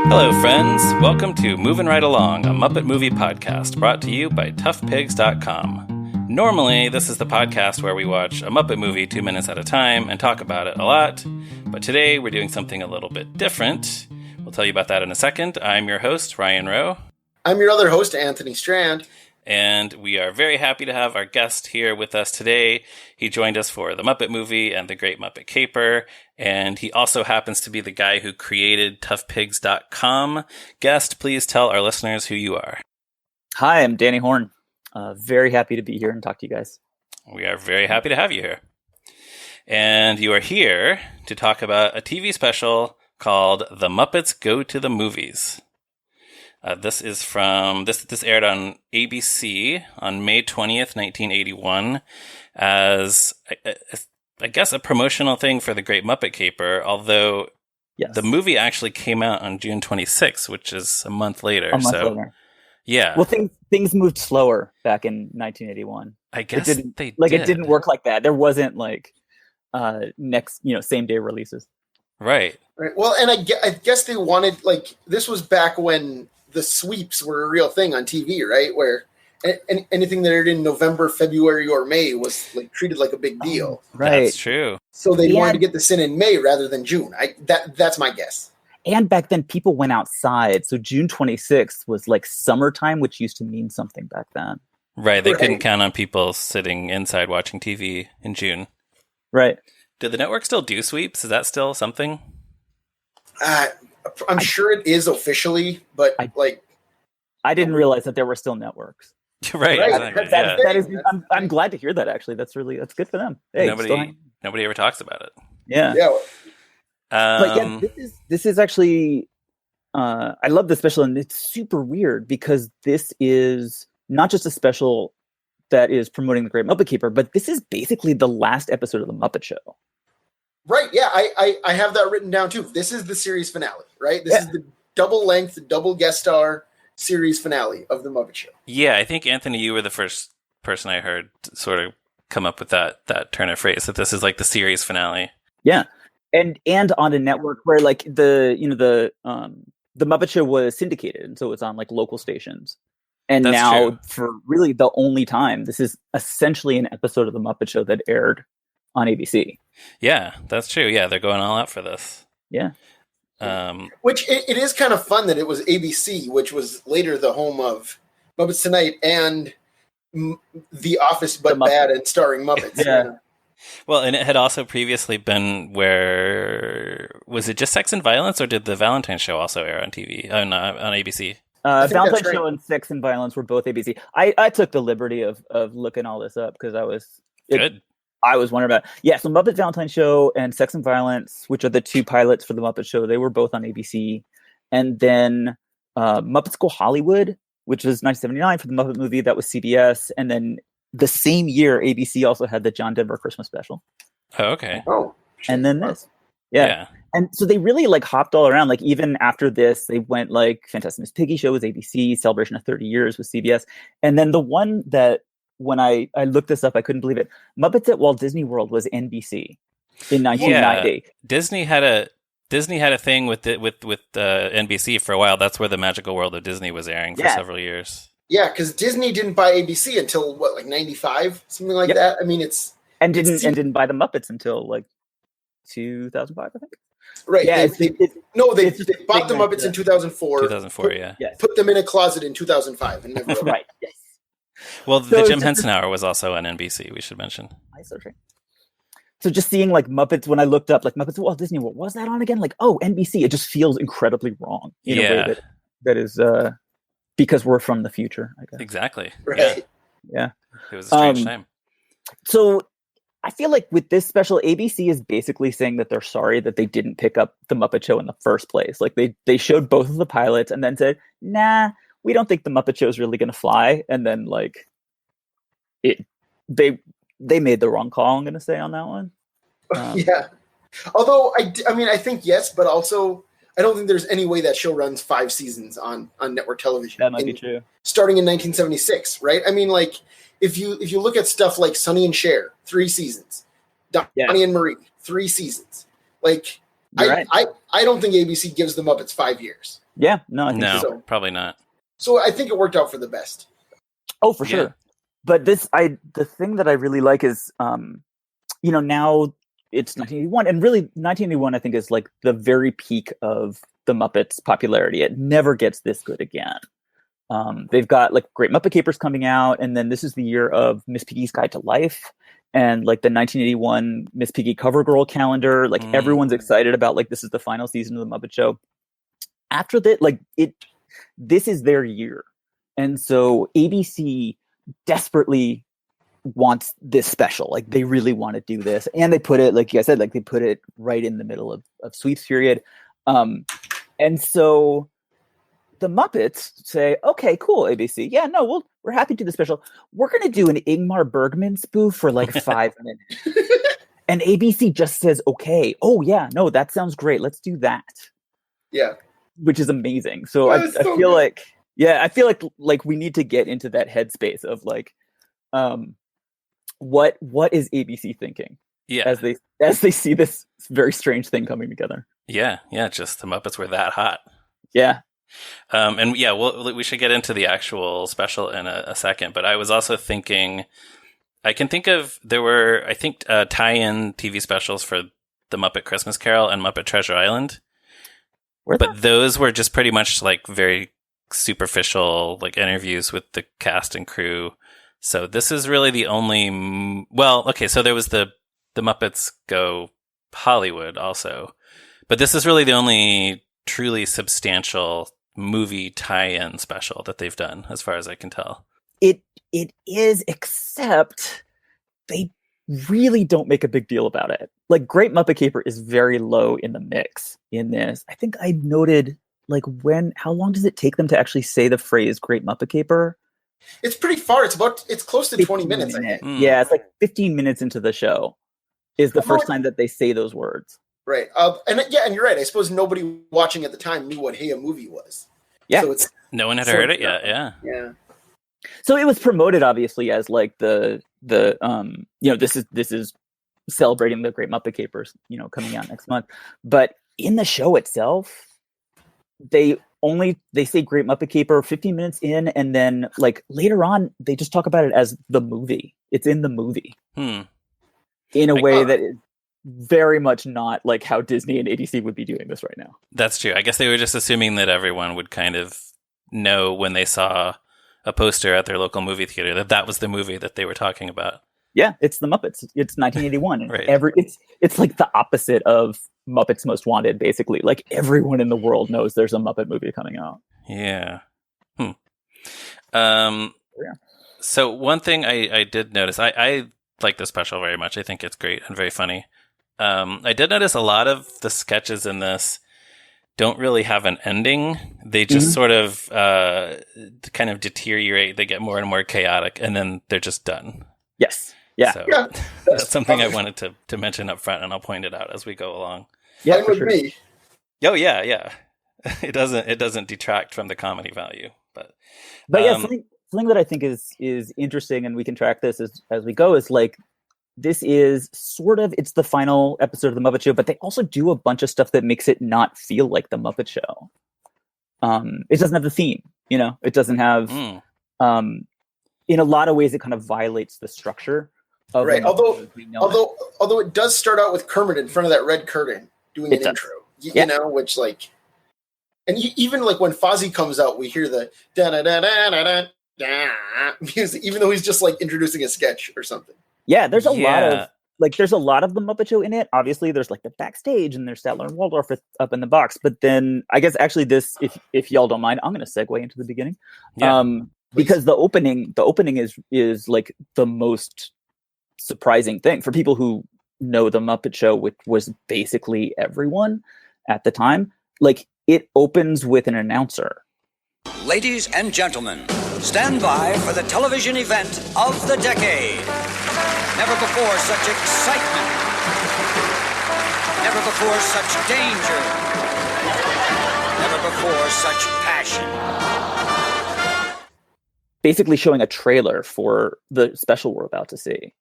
Hello, friends. Welcome to Movin' Right Along, a Muppet movie podcast brought to you by toughpigs.com. Normally, this is the podcast where we watch a Muppet movie 2 minutes at a time and talk about it a lot, but today we're doing something a little bit different. We'll tell you about that in a second. I'm your host, Ryan Rowe. I'm your other host, Anthony Strand. And we are very happy to have our guest here with us today. He joined us for the Muppet movie and the Great Muppet Caper, and he also happens to be the guy who created toughpigs.com. Guest, please tell our listeners who you are. Hi, I'm Danny Horn. Very happy to be here and talk to you guys. We are very happy to have you here. And you are here to talk about a TV special called The Muppets Go to the Movies. This is from this aired on ABC on May 20th, 1981, as I guess a promotional thing for the Great Muppet Caper. Although yes, the movie actually came out on June 26th, which is a month later. Later. Yeah. Well, things moved slower back in 1981. I guess it didn't work like that. There wasn't same day releases. Right. Well, and I guess they wanted this was back when the sweeps were a real thing on TV, right? Where anything that aired in November, February, or May was treated like a big deal. Right, that's true. So they wanted to get this in May rather than June. That's my guess. And back then, people went outside, so June 26th was like summertime, which used to mean something back then. Right, they couldn't count on people sitting inside watching TV in June. Right. Did the network still do sweeps? Is that still something? I'm sure it is officially, but I didn't realize that there were still networks. Right. Exactly. That is. I'm glad to hear that. Actually, that's good for them. Hey, nobody ever talks about it. Yeah. But yeah, this is actually. I love this special, and it's super weird because this is not just a special that is promoting the Great Muppet Caper, but this is basically the last episode of the Muppet Show. Right, yeah, I have that written down too. This is the series finale, right? This is the double-length, double guest star series finale of the Muppet Show. Yeah, I think, Anthony, you were the first person I heard sort of come up with that turn of phrase, that this is like the series finale. Yeah, and on a network where the Muppet Show was syndicated, and so it's on local stations. And that's now, true. For really the only time, this is essentially an episode of the Muppet Show that aired on ABC. Yeah, that's true. Yeah, they're going all out for this. Yeah. Which it is kind of fun that it was ABC, which was later the home of Muppets Tonight and The Office, but bad and starring Muppets. Yeah. Well, and it had also previously been was it just Sex and Violence, or did the Valentine's Show also air on TV, on ABC? Valentine's Show and Sex and Violence were both ABC. I took the liberty of looking all this up because I was wondering about it. Yeah, so Muppet Valentine's Show and Sex and Violence, which are the two pilots for the Muppet Show, they were both on ABC. And then Muppets Go Hollywood, which was 1979 for the Muppet movie, that was CBS. And then the same year, ABC also had the John Denver Christmas special. Oh, okay. Oh, and then this. Yeah. And so they really hopped all around. Even after this, they went Fantastic Miss Piggy Show was ABC, Celebration of 30 Years was CBS. And then the one that, when I looked this up, I couldn't believe it. Muppets at Walt Disney World was NBC in 1990. Yeah. Disney had a thing with NBC for a while. That's where the Magical World of Disney was airing for several years. Yeah, because Disney didn't buy ABC until 95, something like that. I mean, didn't buy the Muppets until 2005, I think. Right. Yeah, they bought the Muppets in 2004. 2004, yeah. Put them in a closet in 2005 and never right. Yes. Well, the Jim Henson Hour was also on NBC, we should mention. So just seeing Muppets, when I looked up Muppets at Walt Disney World, what was that on again? NBC. It just feels incredibly wrong in a way that is because we're from the future, I guess. Exactly. Right. Yeah. It was a strange time. So I feel with this special, ABC is basically saying that they're sorry that they didn't pick up the Muppet Show in the first place. They showed both of the pilots and then said, nah, we don't think the Muppet Show is really going to fly. And then they made the wrong call, I'm going to say, on that one. Yeah. Although I think yes, but also I don't think there's any way that show runs 5 seasons on network television. That might be true. Starting in 1976, right? I mean, if you look at stuff like Sonny and Cher, 3 seasons. Donnie and Marie, 3 seasons. I don't think ABC gives the Muppets 5 years. Yeah, no, I think no, probably not. So I think it worked out for the best. Oh, for sure. But the thing that I really like is, now it's 1981, and really 1981, I think, is like the very peak of the Muppets' popularity. It never gets this good again. They've got like Great Muppet Capers coming out, and then this is the year of Miss Piggy's Guide to Life, and like the 1981 Miss Piggy Cover Girl calendar. Like everyone's excited about like this is the final season of the Muppet Show. After that, this is their year, and so ABC desperately wants this special. Like they really want to do this, and they put it, like you guys said, like they put it right in the middle of Sweeps period, and so the Muppets say, okay, cool, ABC. Yeah, no, we're happy to do the special. We're going to do an Ingmar Bergman spoof for like 5 minutes. And ABC just says, okay, oh yeah, no, that sounds great. Let's do that. Yeah. Which is amazing. So I feel like we need to get into that headspace of like, what is ABC thinking? Yeah. As they see this very strange thing coming together. Yeah. Just the Muppets were that hot. Yeah. We should get into the actual special in a second, but I was also thinking, I can think of, there were, I think, tie-in TV specials for The Muppet Christmas Carol and Muppet Treasure Island, but those were just pretty much like very superficial, like interviews with the cast and crew. So this is really the only, so there was the Muppets Go Hollywood also, but this is really the only truly substantial movie tie-in special that they've done, as far as I can tell. It is, except they really don't make a big deal about it. Like Great Muppet Caper is very low in the mix in this. I think I noted like how long does it take them to actually say the phrase Great Muppet Caper? It's pretty far. It's close to 20 minutes. Yeah, it's like 15 minutes into the show is the first time that they say those words. Right. And you're right. I suppose nobody watching at the time knew what Hey a Movie was. Yeah. So no one had heard it yet. Yeah. Yeah. So it was promoted obviously as like the this is celebrating the Great Muppet Capers, coming out next month. But in the show itself, they say Great Muppet Caper 15 minutes in, and then like later on they just talk about it as the movie. It's in the movie. In a way that is very much not like how Disney and ABC would be doing this right now. That's true. I guess they were just assuming that everyone would kind of know when they saw a poster at their local movie theater that was the movie that they were talking about. Yeah, it's the Muppets. It's 1981. Right. It's like the opposite of Muppets Most Wanted, basically. Like everyone in the world knows there's a Muppet movie coming out. Yeah. So one thing I did notice, I like this special very much. I think it's great and very funny. I did notice a lot of the sketches in this don't really have an ending. They just sort of kind of deteriorate. They get more and more chaotic, and then they're just done. Yes. Yeah. So that's something I wanted to mention up front, and I'll point it out as we go along. Yeah, with me. Oh yeah. It doesn't detract from the comedy value, but yeah, something that I think is interesting, and we can track this as we go, is like, this is it's the final episode of the Muppet Show, but they also do a bunch of stuff that makes it not feel like the Muppet Show. It doesn't have the theme, it doesn't have, in a lot of ways, it kind of violates the structure of right. Although it does start out with Kermit in front of that red curtain doing an intro, which like, and even like when Fozzie comes out, we hear the da da da da da da music, even though he's just like introducing a sketch or something. Yeah, there's a lot of the Muppet Show in it. Obviously, there's like the backstage, and there's Statler and Waldorf up in the box. But then, I guess actually, this, if y'all don't mind, I'm going to segue into the beginning, because the opening is like the most surprising thing for people who know the Muppet Show, which was basically everyone at the time. Like, it opens with an announcer. Ladies and gentlemen, stand by for the television event of the decade. Never before such excitement. Never before such danger. Never before such passion. Basically showing a trailer for the special we're about to see.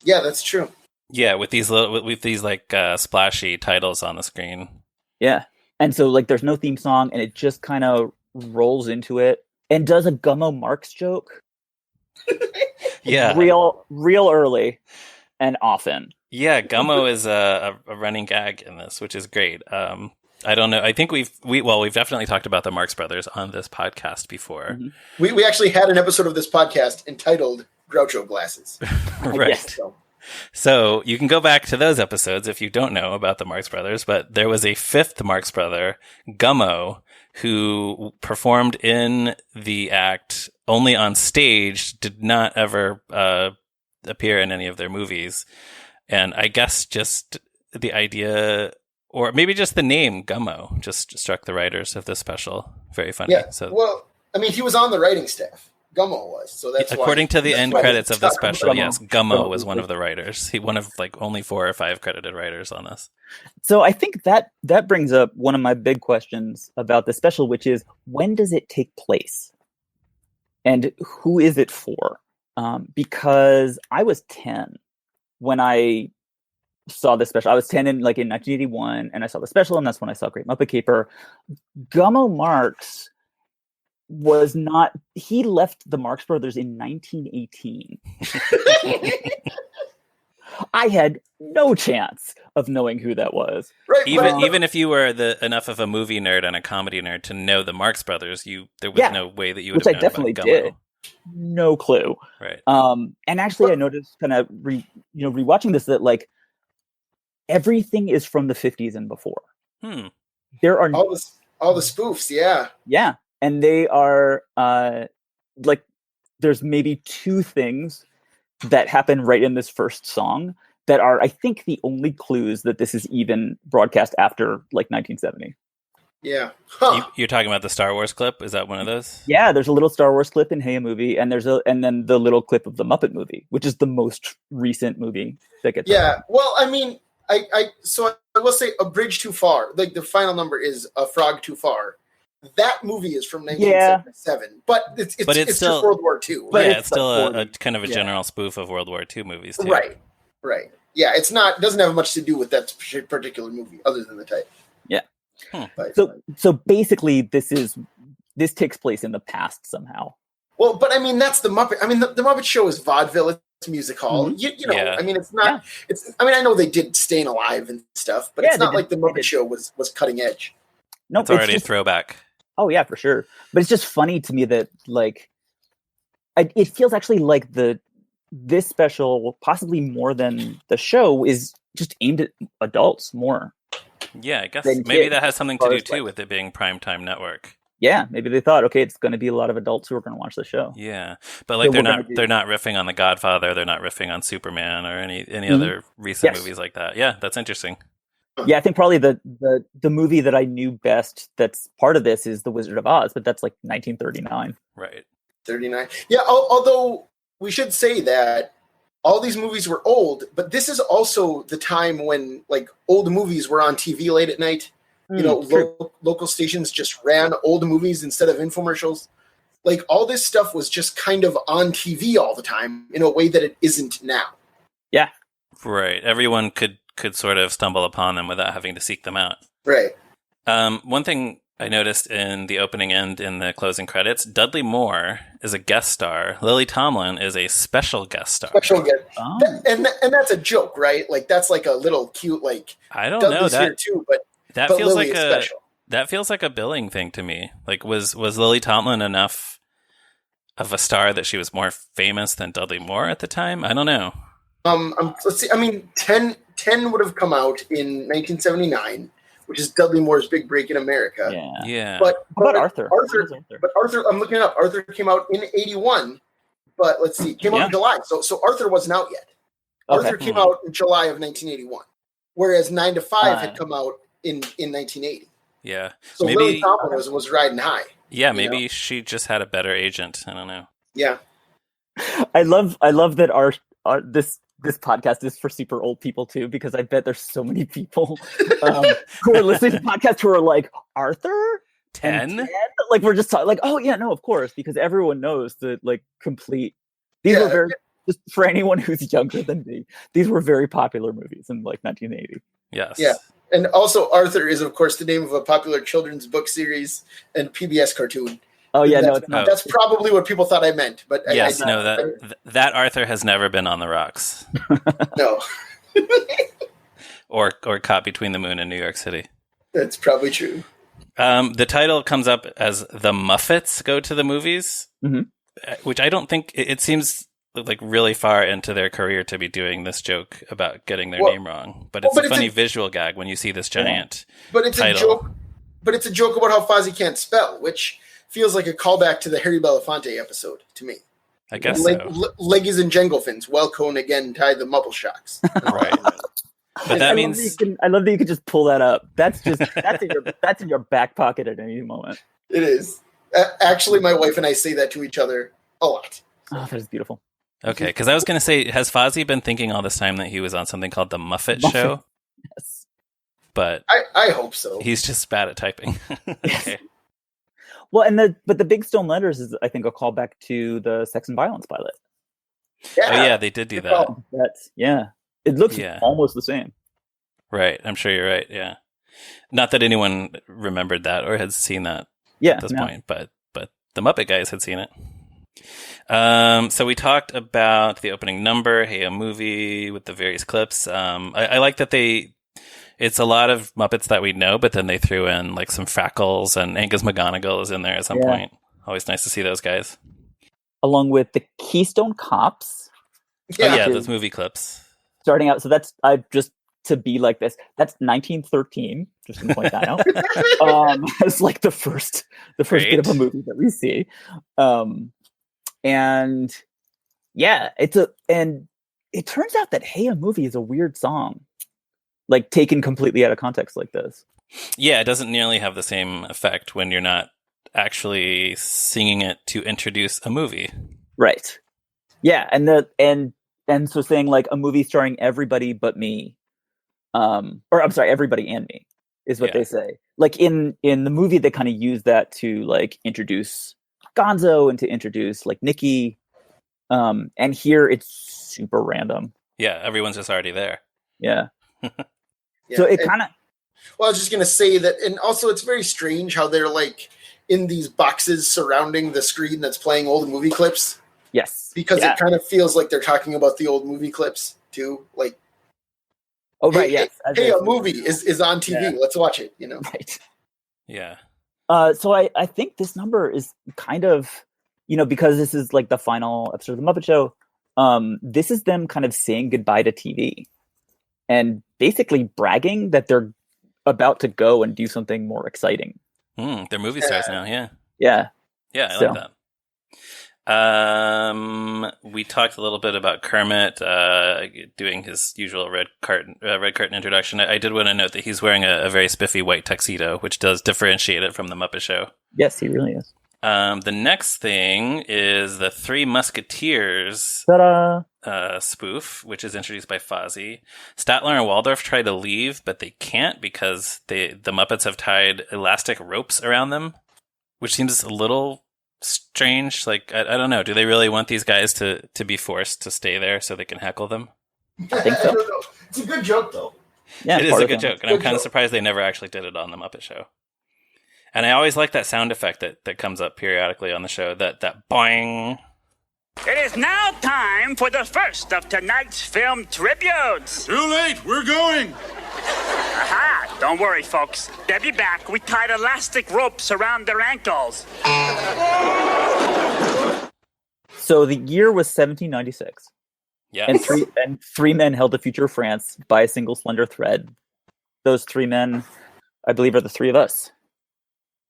Yeah, that's true. Yeah, with these like splashy titles on the screen. Yeah. And so like there's no theme song and it just kind of rolls into it and does a Gummo Marx joke. Yeah. Real early and often. Yeah, Gummo is a running gag in this, which is great. I don't know. I think we've definitely talked about the Marx Brothers on this podcast before. Mm-hmm. We actually had an episode of this podcast entitled Groucho Glasses. Right. Yes. So you can go back to those episodes if you don't know about the Marx Brothers, but there was a fifth Marx brother, Gummo, who performed in the act only on stage, did not ever appear in any of their movies. And I guess just the idea, or maybe just the name Gummo, just struck the writers of this special. Very funny. Yeah. So, well, I mean, he was on the writing staff. Gummo was, so that's according to the end credits of the special. Gummo. Yes, Gummo was one of the writers. He one of like only 4 or 5 credited writers on this. So I think that brings up one of my big questions about the special, which is when does it take place, and who is it for? Because I was 10 when I saw the special. I was 10 in 1981, and I saw the special, and that's when I saw Great Muppet Caper. Gummo Marx was not. He left the Marx Brothers in 1918. I had no chance of knowing who that was. Right, even if you were enough of a movie nerd and a comedy nerd to know the Marx Brothers, there was no way that you would have known definitely about Gummo. did. No clue. Right. And actually, I noticed kind of rewatching this that like everything is from the 50s and before. There are all the spoofs, yeah, and they are like there's maybe 2 things that happen right in this first song that are, I think, the only clues that this is even broadcast after like 1970. Yeah. Huh. You're talking about the Star Wars clip? Is that one of those? Yeah, there's a little Star Wars clip in Hey a Movie, and and then the little clip of the Muppet movie, which is the most recent movie that gets. Yeah. Well, I mean, I will say A Bridge Too Far. Like the final number is A Frog Too Far. That movie is from 1977, but it's still just World War II. Right? Yeah, it's still a kind of a general spoof of World War II movies too. Right. Yeah, it's not doesn't have much to do with that particular movie other than the title. Yeah. But, so basically, this takes place in the past somehow. Well, but I mean that's the Muppet. I mean the Muppet Show is vaudeville. It's music hall. You know. Yeah. I mean it's not. Yeah. It's. I mean I know they did Staying Alive and stuff, but it's not like the Muppet Show was cutting edge. No, it's already a throwback. Oh yeah, for sure. But it's just funny to me that like, it feels actually like this special, possibly more than the show, is just aimed at adults more. Yeah, I guess maybe that has something to do too with it being primetime network. Yeah, maybe they thought, okay, it's going to be a lot of adults who are going to watch the show. Yeah, but like they're not riffing on The Godfather, they're not riffing on Superman or any other recent movies like that. Yeah, that's interesting. Yeah, I think probably the movie that I knew best that's part of this is The Wizard of Oz, but that's like 1939. Right. 39. Yeah, although we should say that all these movies were old, but this is also the time when like old movies were on TV late at night. Local stations just ran old movies instead of infomercials. Like all this stuff was just kind of on TV all the time in a way that it isn't now. Yeah. Right. Everyone could sort of stumble upon them without having to seek them out. Right. One thing I noticed in the opening and in the closing credits, Dudley Moore is a guest star. Lily Tomlin is a special guest star. Special guest. Oh. And that's a joke, right? Like that's like a little cute I don't Dudley's know that here too, but feels Lily like that feels like a billing thing to me. Like was Lily Tomlin enough of a star that she was more famous than Dudley Moore at the time? I don't know. Let's see. I mean, 10 would have come out in 1979, which is Dudley Moore's big break in America. Yeah. But how about Arthur? But Arthur, I'm looking it up. Arthur came out in 81, but let's see, came out in July. So Arthur wasn't out yet. Okay. Arthur came out in July of 1981, whereas 9 to 5 had come out in 1980. Yeah. So maybe Lily Tomlin was riding high. Yeah, maybe she just had a better agent. I don't know. Yeah. I love that our this podcast is for super old people too, because I bet there's so many people who are listening to podcasts who are like, Arthur? 10? Like we're just talking like, oh yeah, no, of course, because everyone knows the like complete. These were very, just for anyone who's younger than me, these were very popular movies in like 1980. Yes. Yeah. And also, Arthur is, of course, the name of a popular children's book series and PBS cartoon. Oh yeah, that's, no, it's not. That's probably what people thought I meant. But yes, that Arthur has never been on the rocks. No. or caught between the moon and New York City. That's probably true. The title comes up as The Muppets Go to the Movies, which I don't think it seems like really far into their career to be doing this joke about getting their name wrong. But it's a funny visual gag when you see this giant title. A joke. But it's a joke about how Fozzie can't spell, which feels like a callback to the Harry Belafonte episode to me. I guess so. Leggies and Jenglefins, welcome again, tie the Mubble Shocks. Right. But that means I love that you could just pull that up. That's in your back pocket at any moment. It is. Actually, my wife and I say that to each other a lot. Oh, that is beautiful. Okay, because I was going to say, has Fozzie been thinking all this time that he was on something called The Muppet Show? Yes. But I hope so. He's just bad at typing. Okay. Well, but the big stone letters is, I think, a callback to the Sex and Violence pilot. Yeah. Oh yeah, they did do that. It looks almost the same. Right, I'm sure you're right. Yeah, not that anyone remembered that or had seen that at this point, but the Muppet guys had seen it. So we talked about the opening number, Hey a Movie, with the various clips. I like that it's a lot of Muppets that we know, but then they threw in like some Frackles, and Angus McGonagall is in there at some point. Always nice to see those guys. Along with the Keystone Cops. Yeah, those movie clips. Starting out, so that's to be like this. That's 1913. Just to point that out. It's like the first bit of a movie that we see, and it turns out that Hey a Movie is a weird song, like taken completely out of context like this. Yeah, it doesn't nearly have the same effect when you're not actually singing it to introduce a movie, right? Yeah, and so saying like a movie starring everybody but me, or I'm sorry, everybody and me is what they say. Like in the movie, they kind of use that to like introduce Gonzo and to introduce like Nikki, and here it's super random. Yeah, everyone's just already there. Yeah. So it kind of. Well, I was just gonna say that, and also it's very strange how they're like in these boxes surrounding the screen that's playing old movie clips. Yes. Because it kind of feels like they're talking about the old movie clips too. Like, oh right, yes. Hey, a movie is on TV. Yeah. Let's watch it. You know. Right. Yeah. So I think this number is kind of, because this is like the final episode of the Muppet Show. This is them kind of saying goodbye to TV, and basically bragging that they're about to go and do something more exciting. They're movie stars now. Yeah. Yeah. Yeah, I like that. We talked a little bit about Kermit doing his usual red curtain introduction. I did want to note that he's wearing a very spiffy white tuxedo, which does differentiate it from the Muppet Show. Yes, he really is. The next thing is the Three Musketeers spoof, which is introduced by Fozzie. Statler and Waldorf try to leave, but they can't because the Muppets have tied elastic ropes around them, which seems a little strange. Like, I don't know. Do they really want these guys to be forced to stay there so they can heckle them? I think so. I don't know. It's a good joke, though. Yeah, it is a good joke, and I'm kind of surprised they never actually did it on the Muppet Show. And I always like that sound effect that comes up periodically on the show, that boing. It is now time for the first of tonight's film tributes. Too late, we're going. Aha, don't worry, folks. They'll be back. We tied elastic ropes around their ankles. So the year was 1796. Yeah. And three men held the future of France by a single slender thread. Those three men, I believe, are the three of us.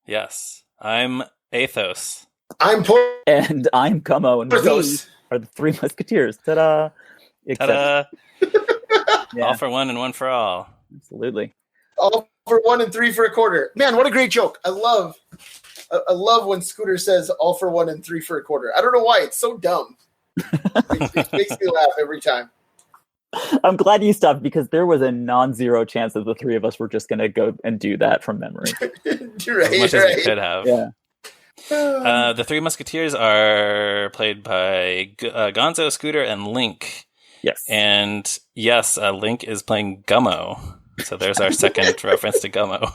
Yes. I'm Athos. I'm and I'm Como, and we are the Three Musketeers. Ta-da! Ta-da! All for one and one for all. Absolutely. All for one and three for a quarter. Man, what a great joke! I love when Scooter says "all for one and three for a quarter." I don't know why, it's so dumb. It makes me laugh every time. I'm glad you stopped, because there was a non-zero chance that the three of us were just going to go and do that from memory. As much as we could have. Yeah. The Three Musketeers are played by Gonzo, Scooter, and Link. Yes. And yes, Link is playing Gummo. So there's our second reference to Gummo.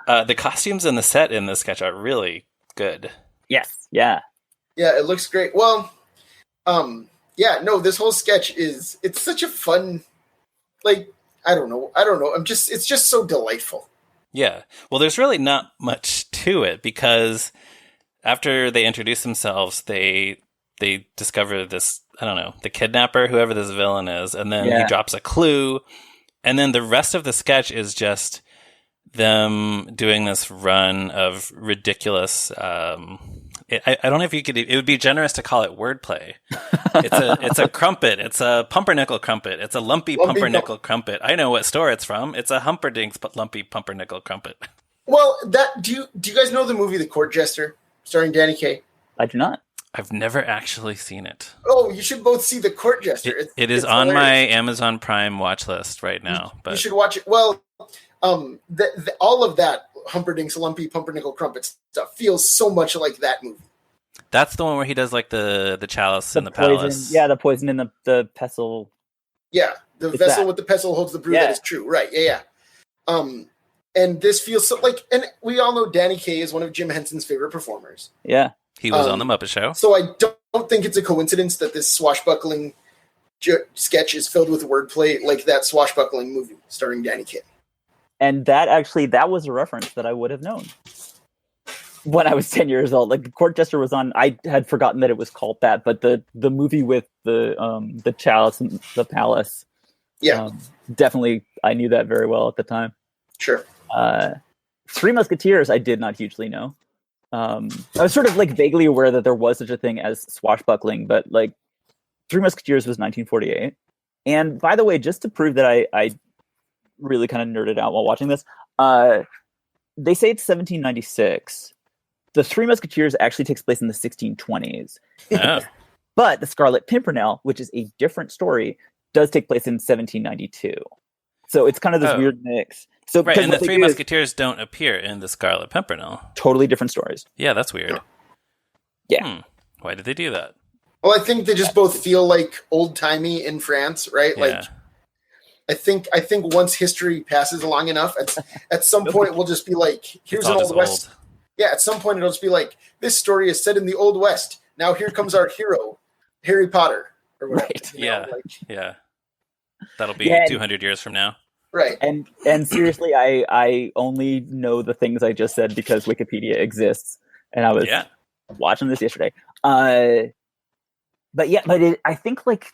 The costumes and the set in this sketch are really good. Yes. Yeah. Yeah, it looks great. Well, this whole sketch it's such a fun, like, I don't know. It's just so delightful. Yeah. Well, there's really not much to it because after they introduce themselves, they discover this, I don't know, the kidnapper, whoever this villain is, and then he drops a clue, and then the rest of the sketch is just them doing this run of ridiculous. I don't know if you could. It would be generous to call it wordplay. It's a crumpet. It's a pumpernickel crumpet. It's a lumpy pumpernickel crumpet. I know what store it's from. It's a Humperdinck's lumpy pumpernickel crumpet. Well, do you guys know the movie The Court Jester, starring Danny Kaye? I do not. I've never actually seen it. Oh, you should both see The Court Jester. It is on hilarious. My Amazon Prime watch list right now. But you should watch it. Well, all of that Humperdinck's lumpy pumpernickel crumpet stuff feels so much like that movie. That's the one where he does like the chalice in the poison, palace. Yeah, the poison in the pestle. Yeah, the vessel with the pestle holds the brew that is true. Right, yeah. And this feels so like, and we all know Danny Kaye is one of Jim Henson's favorite performers. Yeah. He was on The Muppet Show. So I don't think it's a coincidence that this swashbuckling sketch is filled with wordplay like that swashbuckling movie starring Danny Kaye. And that was a reference that I would have known when I was 10 years old. Like, the Court Jester was on, I had forgotten that it was called that, but the movie with the chalice and the palace. Yeah. Definitely, I knew that very well at the time. Sure. Three Musketeers, I did not hugely know. I was sort of like vaguely aware that there was such a thing as swashbuckling, but like Three Musketeers was 1948. And by the way, just to prove that I really kind of nerded out while watching this, they say it's 1796. The Three Musketeers actually takes place in the 1620s. Oh. But the Scarlet Pimpernel, which is a different story, does take place in 1792. So it's kind of this weird mix. So right, and the Three Musketeers don't appear in the Scarlet Pimpernel. Totally different stories. Yeah, that's weird. Yeah. Why did they do that? Well, I think they just both feel like old-timey in France, right? Yeah. Like, I think once history passes along enough, at some point we'll just be like, here's an Old West. Yeah, at some point it'll just be like, this story is set in the Old West. Now here comes our hero, Harry Potter. Or whatever, right. Yeah. That'll be 200 years from now. Right. And seriously, I only know the things I just said because Wikipedia exists, and I was watching this yesterday. I think like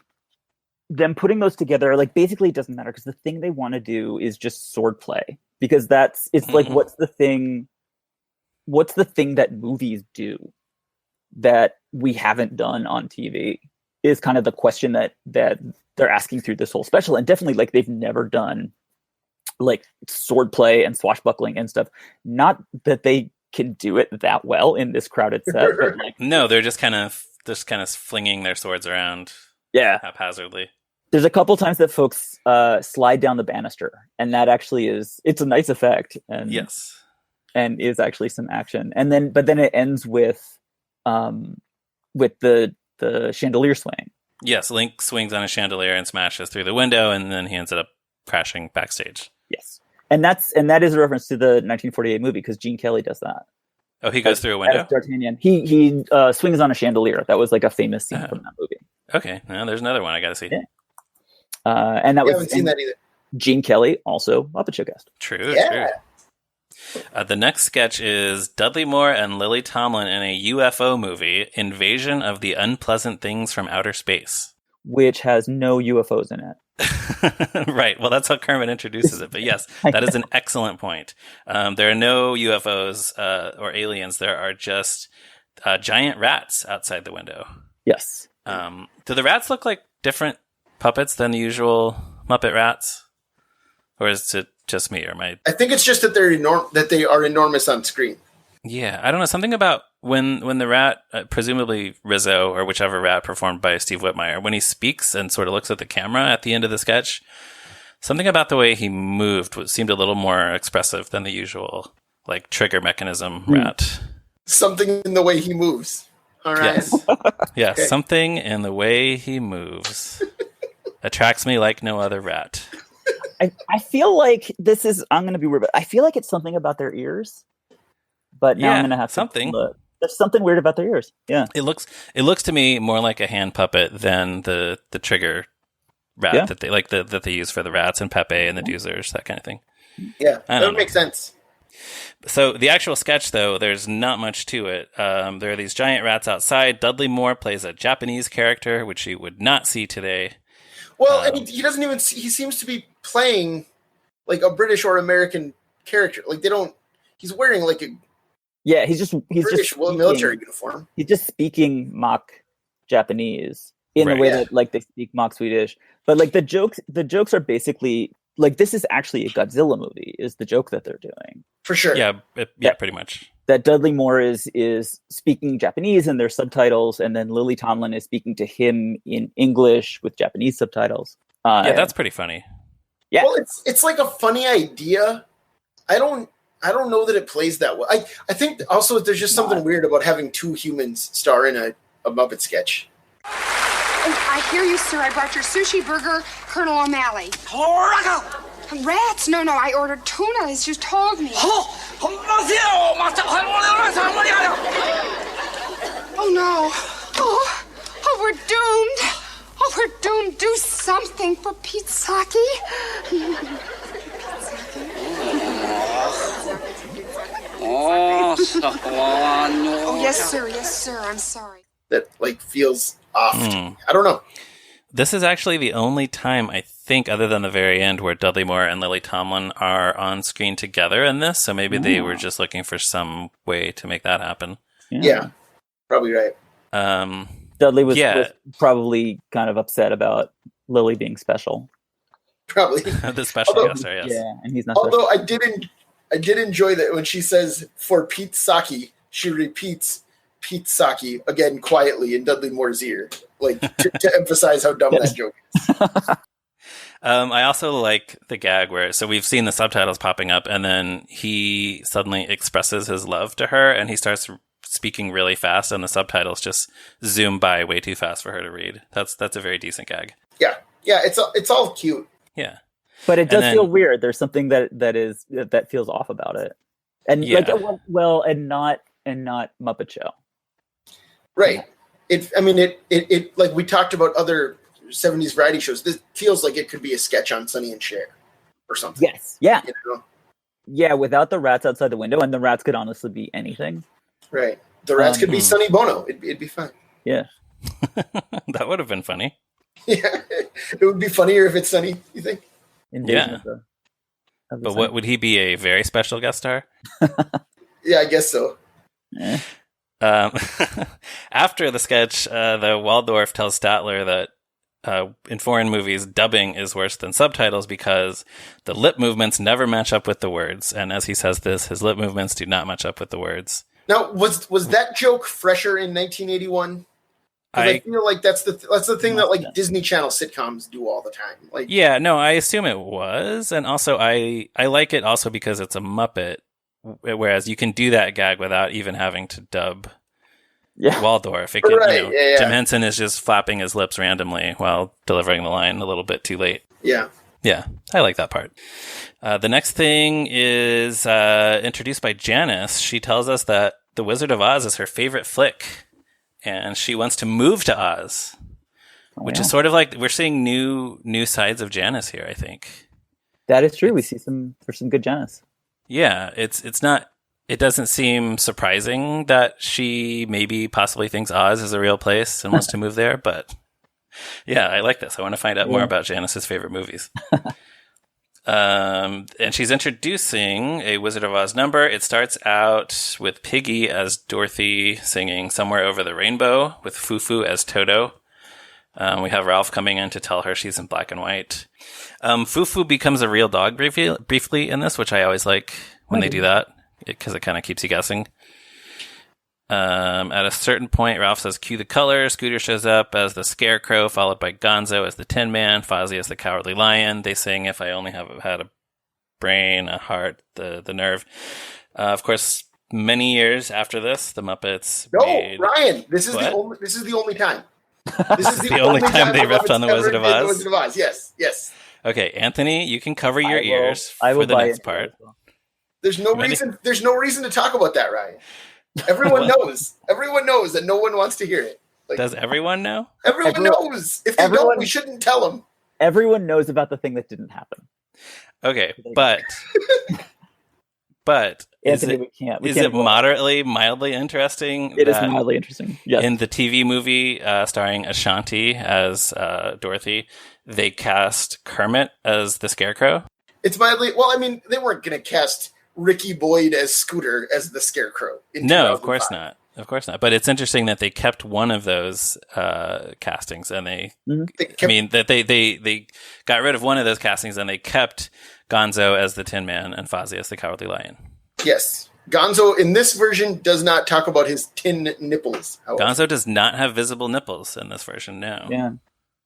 them putting those together, like basically it doesn't matter because the thing they want to do is just swordplay, because it's like what's the thing that movies do that we haven't done on TV is kind of the question that they're asking through this whole special, and definitely like they've never done like swordplay and swashbuckling and stuff. Not that they can do it that well in this crowded set, but like no, they're just kind of flinging their swords around, haphazardly. There's a couple times that folks slide down the banister, and that actually it's a nice effect, and and is actually some action. And then it ends with the chandelier swing. Yes, Link swings on a chandelier and smashes through the window, and then he ends up crashing backstage. Yes, and that is a reference to the 1948 movie because Gene Kelly does that. Oh, he goes through a window? As D'Artagnan. He swings on a chandelier. That was like a famous scene from that movie. Okay, now there's another one I got to see. Yeah. And that was haven't seen that either. Gene Kelly, also Muppet Show guest. True. The next sketch is Dudley Moore and Lily Tomlin in a UFO movie, Invasion of the Unpleasant Things from Outer Space. Which has no UFOs in it. Right. Well, that's how Kermit introduces it. But yes, that is an excellent point. There are no UFOs or aliens. There are just giant rats outside the window. Yes. Do the rats look like different puppets than the usual Muppet rats? Or is it just me? I think it's just that they are enormous on screen. Yeah, I don't know. Something about when the rat, presumably Rizzo or whichever rat performed by Steve Whitmire, when he speaks and sort of looks at the camera at the end of the sketch, something about the way he moved seemed a little more expressive than the usual like trigger mechanism rat. Something in the way he moves. All right. Yes, okay. Something in the way he moves attracts me like no other rat. I feel like this is. I'm going to be weird, but I feel like it's something about their ears. But now I'm going to have something. There's something weird about their ears. Yeah, it looks to me more like a hand puppet than the trigger rat that they that they use for the rats and Pepe and the Doozers, that kind of thing. Yeah, that would make sense. So the actual sketch, though, there's not much to it. There are these giant rats outside. Dudley Moore plays a Japanese character, which you would not see today. Well, and he doesn't even. He seems to be playing like a British or American character. Like they don't. He's wearing like a. Yeah, he's just military uniform. He's just speaking mock Japanese in the way that like they speak mock Swedish. But like the jokes are basically like this is actually a Godzilla movie. Is the joke that they're doing for sure? Yeah, pretty much. That Dudley Moore is speaking Japanese and there's subtitles, and then Lily Tomlin is speaking to him in English with Japanese subtitles. That's pretty funny. Yeah, well, it's like a funny idea. I don't know that it plays that well. I think also there's just something weird about having two humans star in a Muppet sketch. Oh, I hear you, sir. I brought your sushi burger, Colonel O'Malley. Rats? No, I ordered tuna, as you told me. Oh, no. Oh, we're doomed. Oh, we're doomed. Do something for Pete Saki. Oh, yes, sir. I'm sorry. That like feels off. I don't know. This is actually the only time I think, other than the very end, where Dudley Moore and Lily Tomlin are on screen together in this. So maybe they were just looking for some way to make that happen. Yeah, probably right. Dudley was probably kind of upset about Lily being special. Probably the special guest star, yes. Yeah, and he's not. Although special. I did enjoy that when she says for Pete Saki, she repeats Pete Saki again quietly in Dudley Moore's ear, like to emphasize how dumb that joke is. I also like the gag where, so we've seen the subtitles popping up, and then he suddenly expresses his love to her, and he starts speaking really fast, and the subtitles just zoom by way too fast for her to read. That's a very decent gag. Yeah, it's all cute. Yeah, but it does feel weird. There's something that feels off about it, and and not Muppet Show. Right. It like we talked about other 70s variety shows. This feels like it could be a sketch on Sonny and Cher or something. Yes. Yeah. You know? Yeah, without the rats outside the window, and the rats could honestly be anything. Right. The rats could be Sonny Bono. It'd be fine. Yeah. That would have been funny. Yeah. It would be funnier if it's Sonny, you think? Yeah. But what would he be, a very special guest star? Yeah, I guess so. After the sketch, the Waldorf tells Statler that in foreign movies, dubbing is worse than subtitles because the lip movements never match up with the words. And as he says this, his lip movements do not match up with the words. Now, was that joke fresher in 1981? I feel like that's the thing that like Disney Channel sitcoms do all the time. Like, yeah, no, I assume it was, and also I like it also because it's a Muppet, whereas you can do that gag without even having to dub Waldorf. It can, Jim Henson is just flapping his lips randomly while delivering the line a little bit too late. Yeah. Yeah, I like that part. The next thing is introduced by Janice. She tells us that The Wizard of Oz is her favorite flick, and she wants to move to Oz, which is sort of like we're seeing new sides of Janice here, I think. That is true. There's some good Janice. Yeah, it's not. It doesn't seem surprising that she maybe possibly thinks Oz is a real place and wants to move there, but yeah, I like this. I want to find out more about Janice's favorite movies. And she's introducing a Wizard of Oz number. It starts out with Piggy as Dorothy singing Somewhere Over the Rainbow with Fufu as Toto. We have Ralph coming in to tell her she's in black and white. Fufu becomes a real dog briefly in this, which I always like when they do that, because it kind of keeps you guessing. At a certain point, Ralph says, cue the color. Scooter shows up as the Scarecrow, followed by Gonzo as the Tin Man, Fozzie as the Cowardly Lion. They sing, if I only had a brain, a heart, the nerve. Of course, many years after this, the Muppets Ryan, this is the only time. This is the only time they riffed on the Wizard of Oz. The Wizard of Oz. Yes. Okay, Anthony, you can cover your I will- ears I will for the buy next into it part. as well. There's no Ready? reason. There's no reason to talk about that, Ryan. Everyone knows. Everyone knows that no one wants to hear it. Like, Does everyone know? everyone knows. If they don't, we shouldn't tell them. Everyone knows about the thing that didn't happen. Okay, but is Anthony, it, we can't. is it moderately, mildly interesting? It is that mildly interesting. Yes. in the TV movie starring Ashanti as Dorothy, they cast Kermit as the Scarecrow? It's mildly. Well, I mean, they weren't going to cast Ricky Boyd as Scooter as the Scarecrow. No, of course not. Of course not. But it's interesting that they kept one of those castings, and they got rid of one of those castings, and they kept Gonzo as the Tin Man and Fozzie as the Cowardly Lion. Yes. Gonzo, in this version, does not talk about his tin nipples. However. Gonzo does not have visible nipples in this version, no. Yeah,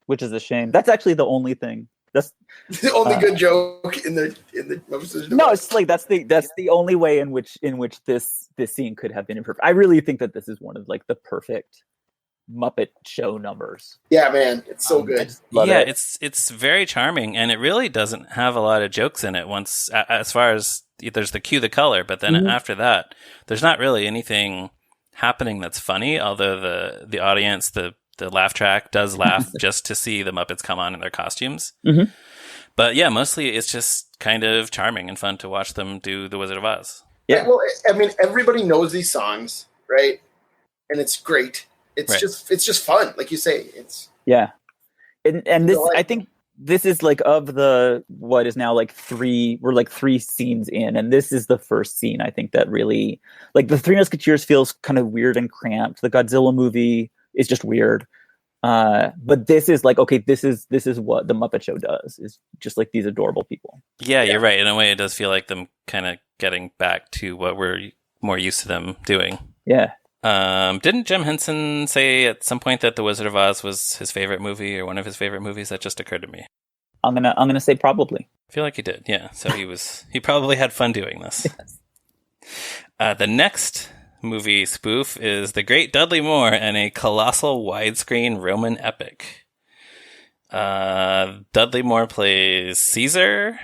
which is a shame. That's actually the only thing. That's the only good joke in the no. It's like that's the only way in which this scene could have been improved. I really think that this is one of like the perfect Muppet show numbers. Yeah, man, it's so good. Yeah, it's very charming, and it really doesn't have a lot of jokes in it. Once, as far as there's the cue the color, but then after that, there's not really anything happening that's funny. Although the audience, the laugh track does laugh just to see the Muppets come on in their costumes. Mm-hmm. But yeah, mostly it's just kind of charming and fun to watch them do The Wizard of Oz. Yeah, well, I mean, everybody knows these songs, right? And it's great. It's just fun, like you say. It's and this I think this is like of the what is now like three scenes in, and this is the first scene I think that really like the Three Musketeers feels kind of weird and cramped. The Godzilla movie is just weird. But this is like, okay, this is what the Muppet Show does, is just like these adorable people. Yeah, you're right. In a way, it does feel like them kind of getting back to what we're more used to them doing. Yeah. Didn't Jim Henson say at some point that The Wizard of Oz was his favorite movie or one of his favorite movies? That just occurred to me. I'm gonna say probably. I feel like he did. Yeah. So he probably had fun doing this. Yes. The next movie spoof is The Great Dudley Moore and a colossal widescreen Roman epic. Dudley Moore plays Caesar.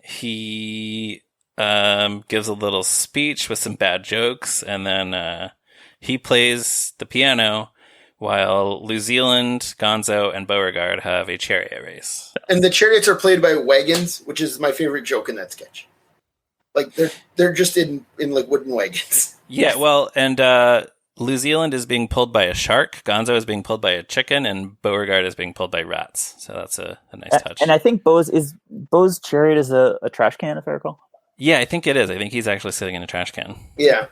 He gives a little speech with some bad jokes, and then he plays the piano while New Zealand, Gonzo, and Beauregard have a chariot race. And the chariots are played by wagons, which is my favorite joke in that sketch. Like they're just in like wooden wagons. Yeah, well, and New Zealand is being pulled by a shark, Gonzo is being pulled by a chicken, and Beauregard is being pulled by rats. So that's a nice touch. And I think Beau's chariot is a trash can, if I recall. Yeah, I think it is. I think he's actually sitting in a trash can. Yeah.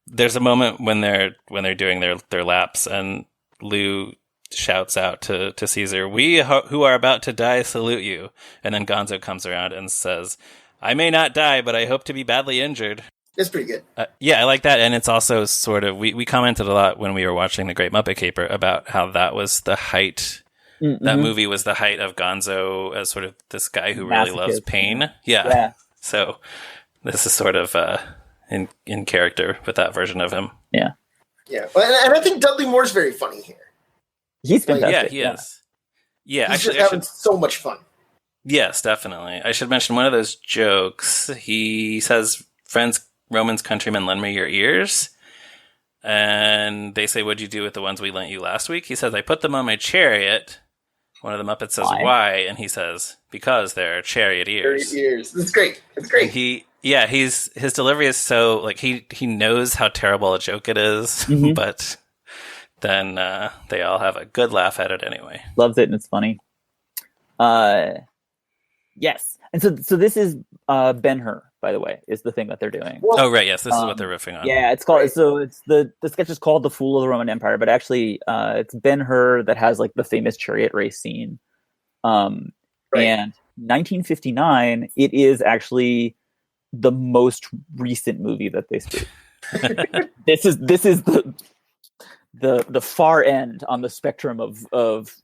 There's a moment when they're doing their laps, and Lou shouts out to Caesar, "We who are about to die salute you." And then Gonzo comes around and says, "I may not die, but I hope to be badly injured." It's pretty good. Yeah, I like that. And it's also sort of, we commented a lot when we were watching The Great Muppet Caper about how that was the height, that movie was the height of Gonzo as sort of this guy who really loves pain. Yeah. So this is sort of in character with that version of him. Yeah. Yeah. And I think Dudley Moore's very funny here. He's fantastic. Yeah, he is. Yeah, he's just having so much fun. Yes, definitely. I should mention one of those jokes. He says, "Friends, Romans, countrymen, lend me your ears." And they say, "What'd you do with the ones we lent you last week?" He says, "I put them on my chariot." One of the Muppets says, "Why?" And he says, "Because they're chariot ears." Chariot ears. It's great. It's great. And his delivery is so, like, he knows how terrible a joke it is, but then they all have a good laugh at it anyway. Loves it, and it's funny. Yes. And so this is Ben-Hur, by the way, is the thing that they're doing. Oh, right. Yes, this is what they're riffing on. Yeah, it's called, so it's the sketch is called The Fool of the Roman Empire, but actually it's Ben-Hur that has like the famous chariot race scene. And 1959, it is actually the most recent movie that they spoof. This is the far end on the spectrum of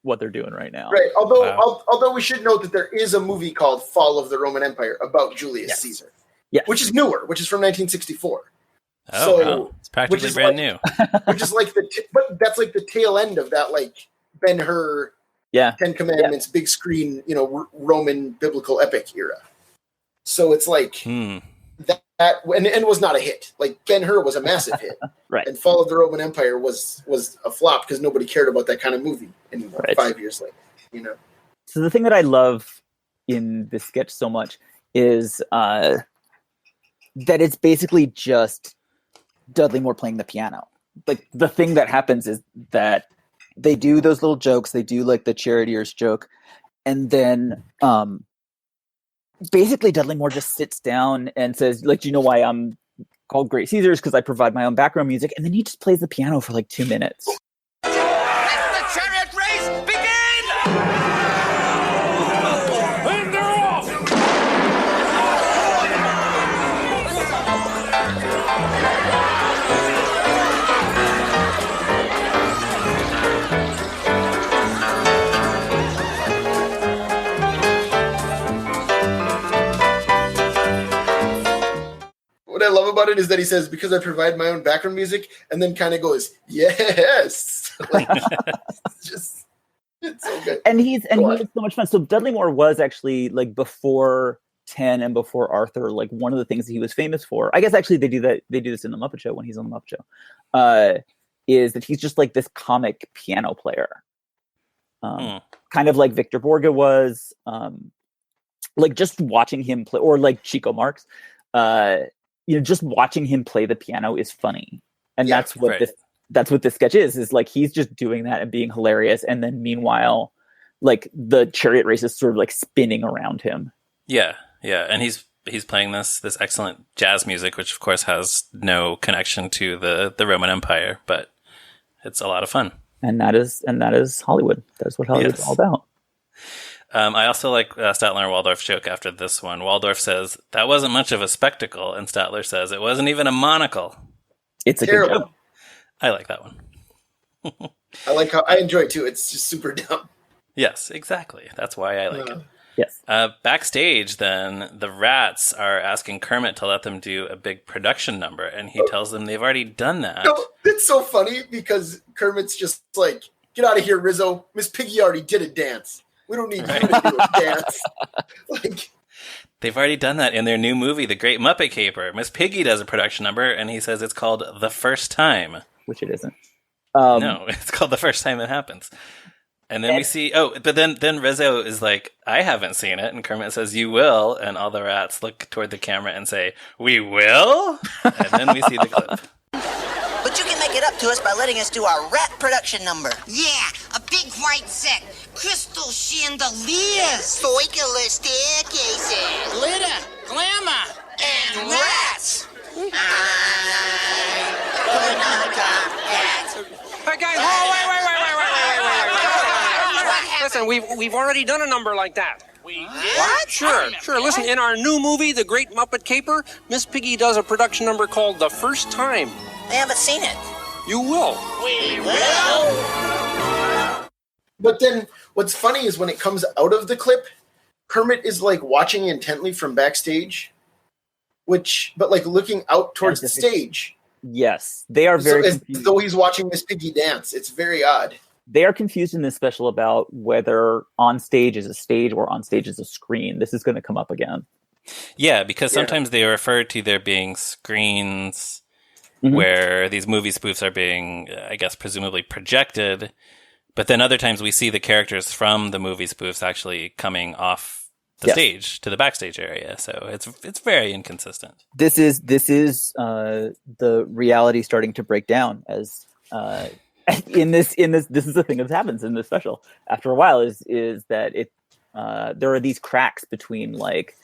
what they're doing right now. Right. Although we should note that there is a movie called Fall of the Roman Empire about Julius Caesar. Yeah. Which is newer, which is from 1964. Oh, wow. It's practically brand new. Which is like but that's like the tail end of that like Ben-Hur Ten Commandments, big screen, Roman biblical epic era. So it's like that and it was not a hit. Like Ben-Hur was a massive hit, right? And Fall of the Roman Empire was a flop because nobody cared about that kind of movie anymore. Right. 5 years later, So the thing that I love in this sketch so much is that it's basically just Dudley Moore playing the piano. Like the thing that happens is that they do those little jokes. They do like the charioteers joke, and then basically Dudley Moore just sits down and says, like, do you know why I'm called Great Caesars? Because I provide my own background music. And then he just plays the piano for like 2 minutes. Let the chariot race begin! And they're off! What I love about it is that he says, because I provide my own background music, and then kind of goes, yes. Like, it's so good. And he was so much fun. So Dudley Moore was actually, like, before 10 and before Arthur, like, one of the things that he was famous for, I guess actually they do this in the Muppet Show when he's on the Muppet Show, is that he's just like this comic piano player. Kind of like Victor Borge was, like just watching him play, or like Chico Marx, just watching him play the piano is funny. And that's what this sketch is like, he's just doing that and being hilarious. And then meanwhile, like the chariot race is sort of like spinning around him. Yeah. Yeah. And he's playing this excellent jazz music, which of course has no connection to the Roman Empire, but it's a lot of fun. And that is Hollywood. That's what Hollywood's all about. I also like Statler and Waldorf's joke after this one. Waldorf says, that wasn't much of a spectacle. And Statler says, it wasn't even a monocle. It's a good joke. I like that one. I enjoy it too. It's just super dumb. Yes, exactly. That's why I like it. Yes. Backstage, then, the rats are asking Kermit to let them do a big production number. And he tells them they've already done that. No, it's so funny because Kermit's just like, get out of here, Rizzo. Miss Piggy already did a dance. We don't need you to do a dance. Like, they've already done that in their new movie, The Great Muppet Caper. Miss Piggy does a production number, and he says it's called The First Time. Which it isn't. No, it's called The First Time It Happens. And then we see, but then Rizzo is like, I haven't seen it. And Kermit says, you will. And all the rats look toward the camera and say, we will? And then we see the clip. But you can make it up to us by letting us do our rat production number. Yeah, a big white set, crystal chandeliers, circular staircases, Glitter, glamour, and rats. I could not top that. Hey guys, wait. Listen, we've already done a number like that. We did? What? Sure. Listen, in our new movie, The Great Muppet Caper, Miss Piggy does a production number called The First Time. I haven't seen it. You will. We will. But then what's funny is when it comes out of the clip, Kermit is like watching intently from backstage, but like looking out towards the stage. Yes, they are very confused. Though he's watching Miss Piggy dance. It's very odd. They are confused in this special about whether on stage is a stage or on stage is a screen. This is going to come up again. Yeah, because sometimes they refer to there being screens where these movie spoofs are being, I guess, presumably projected. But then other times we see the characters from the movie spoofs actually coming off the stage to the backstage area. So it's very inconsistent. This is the reality starting to break down as this is the thing that happens in this special after a while is that there are these cracks between like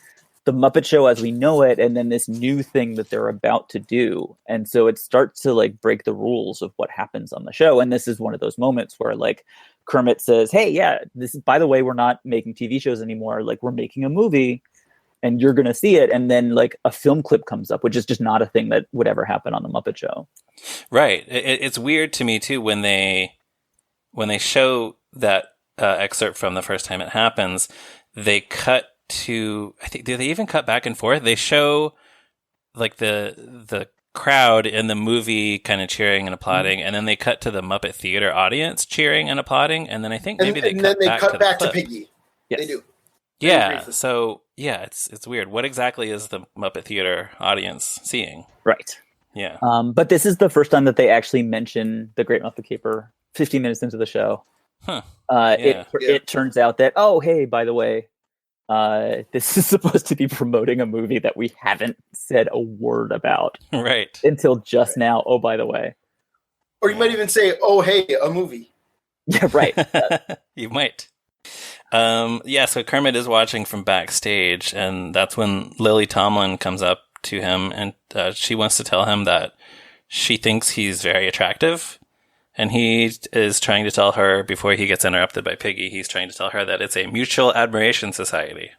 the Muppet Show as we know it and then this new thing that they're about to do. And so it starts to like break the rules of what happens on the show. And this is one of those moments where like Kermit says, hey, yeah, this is, by the way, we're not making TV shows anymore. Like we're making a movie and you're going to see it. And then like a film clip comes up, which is just not a thing that would ever happen on the Muppet Show. Right. It's weird to me too, when they show that excerpt from The First Time It Happens, they cut to, I think, do they even cut back and forth? They show like the crowd in the movie kind of cheering and applauding, and then they cut to the Muppet Theater audience cheering and applauding, and then I think maybe they cut back to Piggy. Yes. They do. Yeah, so yeah, it's weird. What exactly is the Muppet Theater audience seeing? Right. Yeah. But this is the first time that they actually mention the Great Muppet Caper 15 minutes into the show. Huh. It turns out that, oh, hey, by the way, this is supposed to be promoting a movie that we haven't said a word about. Right. Until just now. Oh, by the way. Or you might even say, oh, hey, a movie. Yeah, right. You might. So Kermit is watching from backstage, and that's when Lily Tomlin comes up to him, and she wants to tell him that she thinks he's very attractive, and he is trying to tell her, before he gets interrupted by Piggy, he's trying to tell her that it's a mutual admiration society.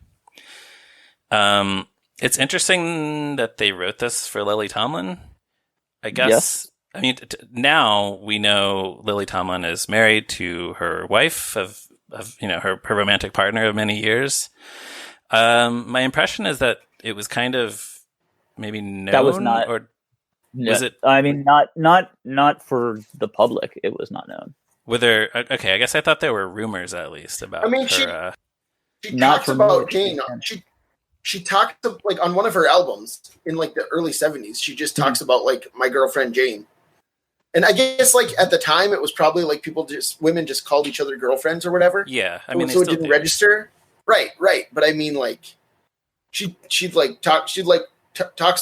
It's interesting that they wrote this for Lily Tomlin, I guess. Yes. I mean, now we know Lily Tomlin is married to her wife of her romantic partner of many years. My impression is that it was kind of maybe known. That was not, or was it? I mean, not for the public. It was not known. Were there? Okay, I guess I thought there were rumors at least about. I mean, her, she talks about Jane. She talked like on one of her albums in like the early 70s. She just talks about like my girlfriend Jane. And I guess, like, at the time, it was probably, like, women just called each other girlfriends or whatever. Yeah, I mean, so it didn't register. Right. But I mean, like, she talks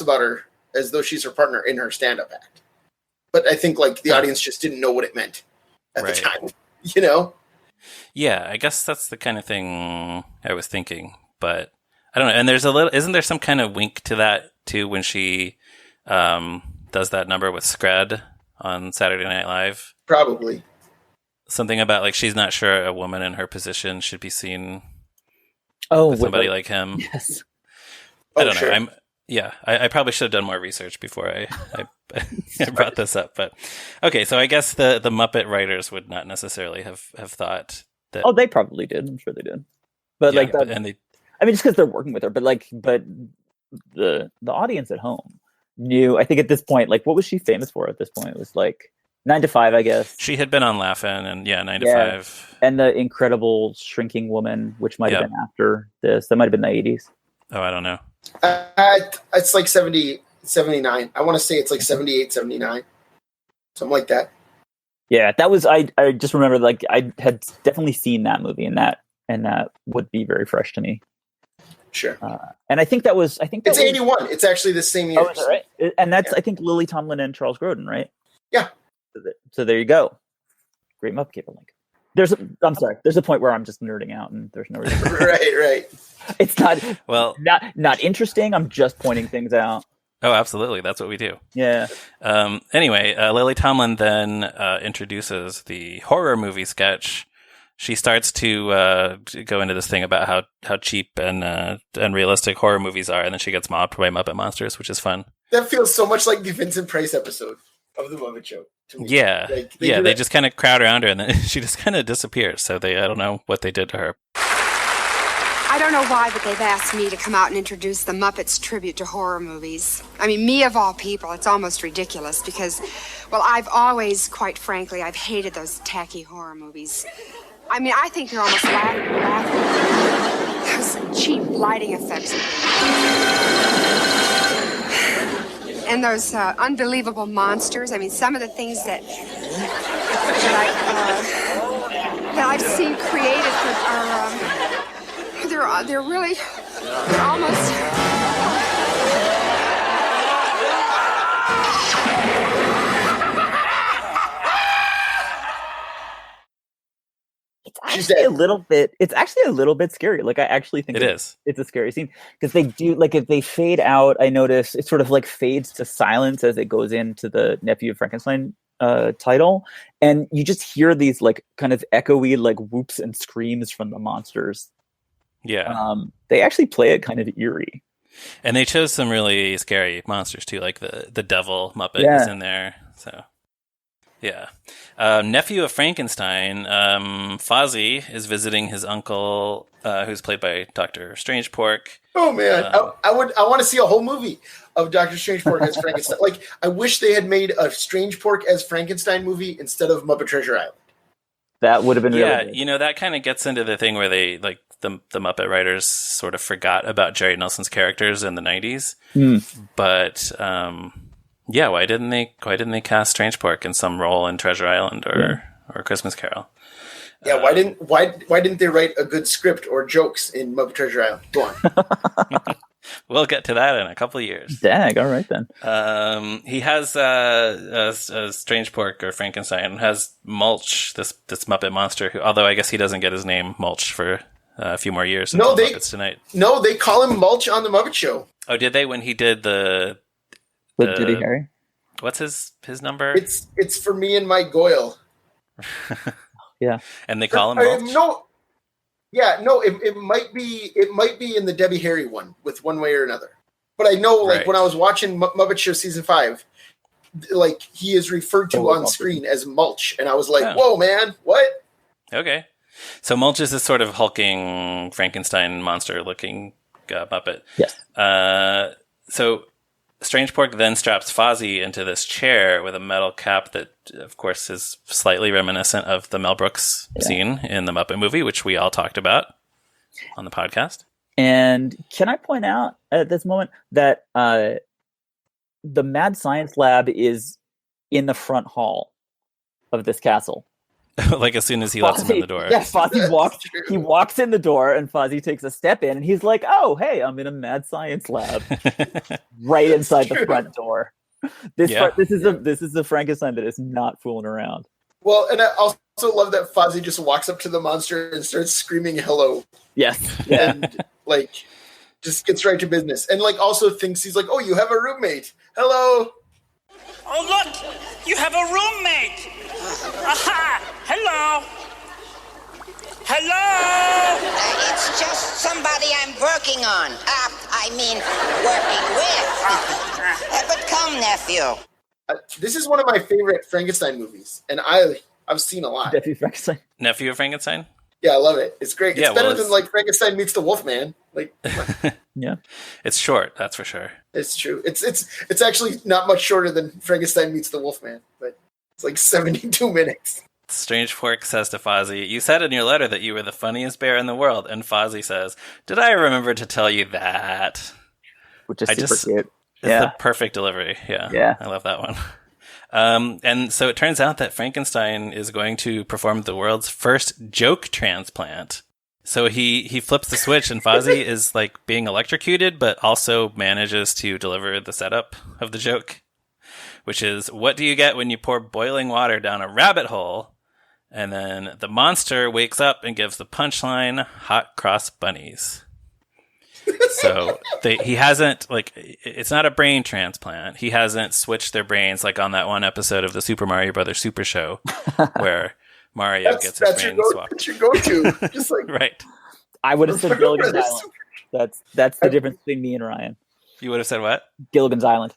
about her as though she's her partner in her stand-up act. But I think, like, the audience just didn't know what it meant at the time, you know? Yeah, I guess that's the kind of thing I was thinking. But I don't know. And isn't there some kind of wink to that, too, when she does that number with Scred on Saturday Night Live? Probably. Something about, like, she's not sure a woman in her position should be seen with somebody like him. Yes. I don't know. I probably should have done more research before I brought this up. But okay, so I guess the Muppet writers would not necessarily have thought that. Oh, they probably did. I'm sure they did. But yeah, like, I mean, just because they're working with her, but the audience at home knew. I think at this point, like, what was she famous for at this point? It was like 9 to 5, I guess. She had been on Laugh-In, and 9 to 5. And the Incredible Shrinking Woman, which might have been after this. That might have been the 80s. Oh, I don't know. It's like 70, 79. I want to say it's like 78, 79. Something like that. Yeah, that was, I just remember, like, I had definitely seen that movie, and that would be very fresh to me. Sure. And I think it's 81. It's actually the same year. Oh, is that right? And that's, I think, Lily Tomlin and Charles Grodin, right? Yeah. So there you go. Great Muppet Caper link. There's a point where I'm just nerding out, and there's no reason. Right. It's not interesting. I'm just pointing things out. Oh, absolutely. That's what we do. Yeah. Anyway, Lily Tomlin then introduces the horror movie sketch. She starts to go into this thing about how cheap and unrealistic horror movies are, and then she gets mobbed by Muppet Monsters, which is fun. That feels so much like the Vincent Price episode of The Muppet Show to me. Yeah. They just kind of crowd around her, and then she just kind of disappears. So I don't know what they did to her. I don't know why, but they've asked me to come out and introduce the Muppets tribute to horror movies. I mean, me of all people, it's almost ridiculous because, well, I've always, quite frankly, I've hated those tacky horror movies. I mean, I think they're almost laughable. Those cheap lighting effects. And those unbelievable monsters. I mean, some of the things that I've seen created are they're really almost. It's actually a little bit scary. Like, I actually think it's a scary scene because they do, like, if they fade out, I notice it sort of like fades to silence as it goes into the Nephew of Frankenstein title, and you just hear these like kind of echoey like whoops and screams from the monsters. Yeah. They actually play it kind of eerie. And they chose some really scary monsters too, like the devil Muppet is in there. So Yeah. Nephew of Frankenstein, Fozzie, is visiting his uncle, who's played by Dr. Strangepork. Oh man, I want to see a whole movie of Dr. Strangepork as Frankenstein. Like, I wish they had made a Strangepork as Frankenstein movie instead of Muppet Treasure Island. That would have been Yeah, really good. that kind of gets into the thing where they, like, the Muppet writers sort of forgot about Jerry Nelson's characters in the 90s. But, yeah, why didn't they cast Strangepork in some role in Treasure Island or Christmas Carol? Yeah, why didn't they write a good script or jokes in Muppet Treasure Island? Go on. We'll get to that in a couple of years. Dang, all right then. He has a Strangepork or Frankenstein has Mulch, this Muppet monster. Who, although I guess he doesn't get his name Mulch for a few more years. No, Muppets Tonight. No, they call him Mulch on the Muppet Show. Oh, did they when he did with Diddy Harry? What's his number? It's for me and Mike Goyle. Yeah, and they call him Mulch. It might be in the Debbie Harry one with One Way or Another. But I know, like, when I was watching Muppet Show season 5, like, he is referred to on screen as Mulch, and I was like, "Whoa, man, what?" Okay, so Mulch is this sort of hulking Frankenstein monster-looking Muppet. Yes. So Strangepork then straps Fozzie into this chair with a metal cap that, of course, is slightly reminiscent of the Mel Brooks scene in the Muppet movie, which we all talked about on the podcast. And can I point out at this moment that the Mad Science Lab is in the front hall of this castle? Like, as soon as he lets him in the door. Yeah, Fozzie walks in the door, and Fozzie takes a step in, and he's like, "Oh, hey, I'm in a mad science lab," right inside the front door. This is a Frankenstein that is not fooling around. Well, and I also love that Fozzie just walks up to the monster and starts screaming "hello." Yes, yeah, and like just gets right to business, and like also thinks he's like, "Oh, you have a roommate. Hello." Oh, look! You have a roommate! Aha! Hello! Hello! It's just somebody I'm working on. Working with. But come, nephew. This is one of my favorite Frankenstein movies, and I've seen a lot. Nephew of Frankenstein? Yeah, I love it. It's great. It's Yeah, better than like Frankenstein meets the Wolfman. Like, yeah, it's short. That's for sure. It's true. It's actually not much shorter than Frankenstein meets the Wolfman, but it's like 72 minutes. Strangepork says to Fozzie, "You said in your letter that you were the funniest bear in the world." And Fozzie says, "Did I remember to tell you that?" Which is super cute. It's the perfect delivery. Yeah. I love that one. And so it turns out that Frankenstein is going to perform the world's first joke transplant. So he flips the switch, and Fozzie is like being electrocuted, but also manages to deliver the setup of the joke, which is, "What do you get when you pour boiling water down a rabbit hole?" And then the monster wakes up and gives the punchline, "Hot cross bunnies." So he hasn't, like, it's not a brain transplant. He hasn't switched their brains like on that one episode of the Super Mario Brothers Super Show where Mario gets his brain swapped. That's your go-to. Just like right. I would have said Gilligan's Island. That's the difference between me and Ryan. You would have said what? Gilligan's Island.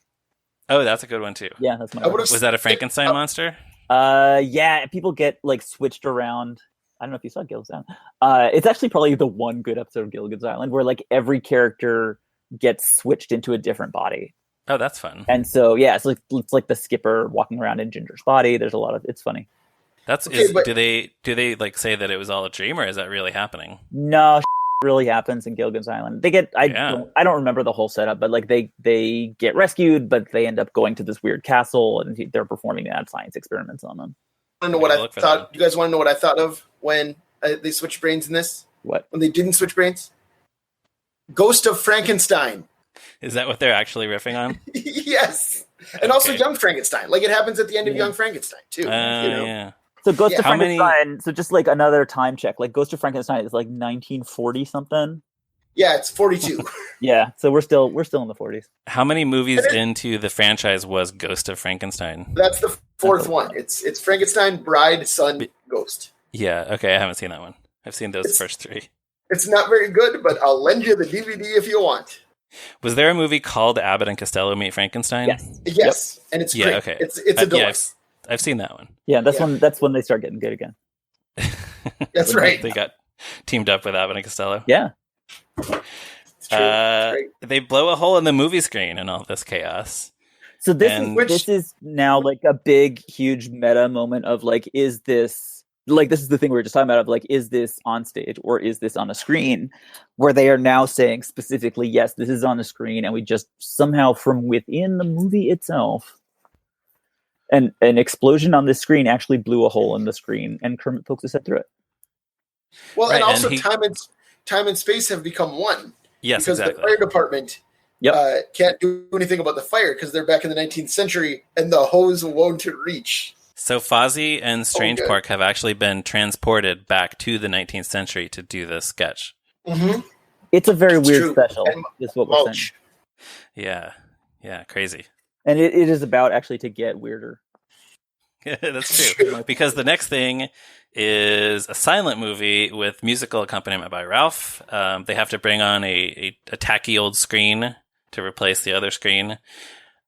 Oh, that's a good one too. Yeah, that's my. Was that a Frankenstein monster? Yeah, people get like switched around. I don't know if you saw Gilligan's Island. It's actually probably the one good episode of Gilligan's Island where like every character gets switched into a different body. Oh, that's fun. And so yeah, it's like the skipper walking around in Ginger's body. There's a lot of, it's funny. That's do they like say that it was all a dream, or is that really happening? No, really happens in Gilligan's Island. They get I don't remember the whole setup, but like they get rescued, but they end up going to this weird castle and they're performing mad science experiments on them. I don't know what I thought. You guys want to know what I thought of when they switched brains in this? What? When they didn't switch brains? Ghost of Frankenstein. Is that what they're actually riffing on? Yes. And also Young Frankenstein. Like it happens at the end of Young Frankenstein too. Yeah. So Ghost of Frankenstein, so just like another time check, like Ghost of Frankenstein is like 1940 something. Yeah, it's 42. Yeah, so we're still in the 40s. How many movies into the franchise was Ghost of Frankenstein? That's the fourth one. It's Frankenstein, Bride, Son, Ghost. Yeah, okay, I haven't seen that one. I've seen those first three. It's not very good, but I'll lend you the DVD if you want. Was there a movie called Abbott and Costello Meet Frankenstein? Yes, and it's great. Okay. It's a deluxe. I've seen that one. Yeah, that's when they start getting good again. That's right. They got teamed up with Abbott and Costello. Yeah. It's true. They blow a hole in the movie screen in all this chaos. So this is now like a big, huge meta moment of like, is this like, this is the thing we were just talking about of like, is this on stage or is this on a screen? Where they are now saying specifically, yes, this is on a screen, and we just somehow from within the movie itself, an explosion on the screen actually blew a hole in the screen, and Kermit pokes his head through it. Well, and also time and space have become one. Yes, because exactly. the fire department can't do anything about the fire because they're back in the 19th century and the hose won't reach. So Fozzie and Strange Pork have actually been transported back to the 19th century to do this sketch. Mm-hmm. It's a very weird special, is what we're saying. Yeah, crazy. And it is about actually to get weirder. That's true. Because the next thing is a silent movie with musical accompaniment by Ralph. They have to bring on a tacky old screen to replace the other screen.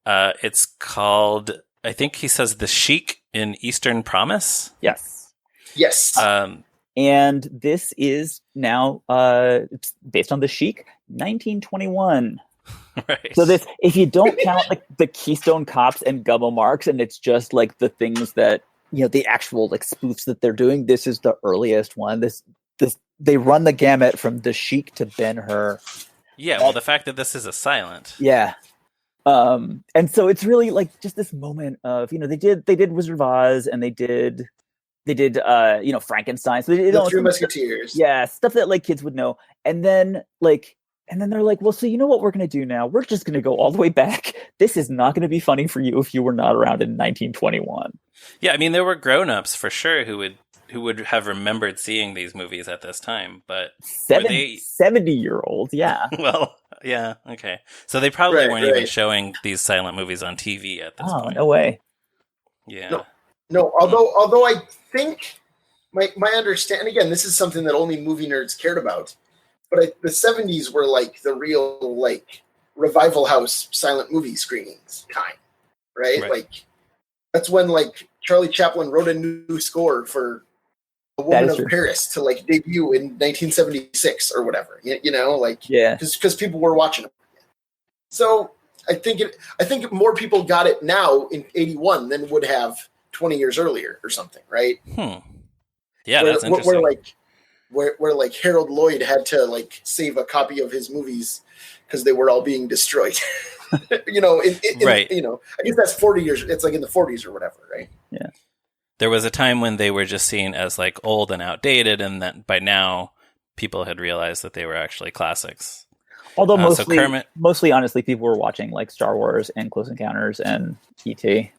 It's called, I think he says, The Chic in Eastern Promise. Yes. And this is now it's based on The Chic, 1921. Right. So this, if you don't count like the Keystone Cops and Gummo Marks, and it's just like the things that, you know, the actual like spoofs that they're doing, this is the earliest one. This they run the gamut from The Chic to Ben-Hur. Yeah, well, the fact that this is a silent. Yeah. And so it's really like just this moment of, you know, they did Wizard of Oz, and they did you know, Frankenstein. So they did the Three Musketeers. Yeah, stuff that like kids would know. And then they're like, well, so you know what we're going to do now? We're just going to go all the way back. This is not going to be funny for you if you were not around in 1921. Yeah, I mean, there were grown-ups for sure who would have remembered seeing these movies at this time, but 70-year-olds, yeah. Well, yeah, okay. So they probably weren't even showing these silent movies on TV at this point. No way. Yeah. No, although I think my understanding, again, this is something that only movie nerds cared about, but the 70s were like the real like revival house silent movie screenings time, right? Like that's when like Charlie Chaplin wrote a new score for A Woman of Paris to like debut in 1976 or whatever, you know, like because people were watching them. So I think more people got it now in 81 than would have 20 years earlier or something, right? Yeah, that's interesting. Where like Harold Lloyd had to like save a copy of his movies because they were all being destroyed. You know, right. You know, I guess that's 40 years. It's like in the 40s or whatever, right? Yeah. There was a time when they were just seen as like old and outdated, and that by now people had realized that they were actually classics. Although mostly, honestly, people were watching like Star Wars and Close Encounters and E.T.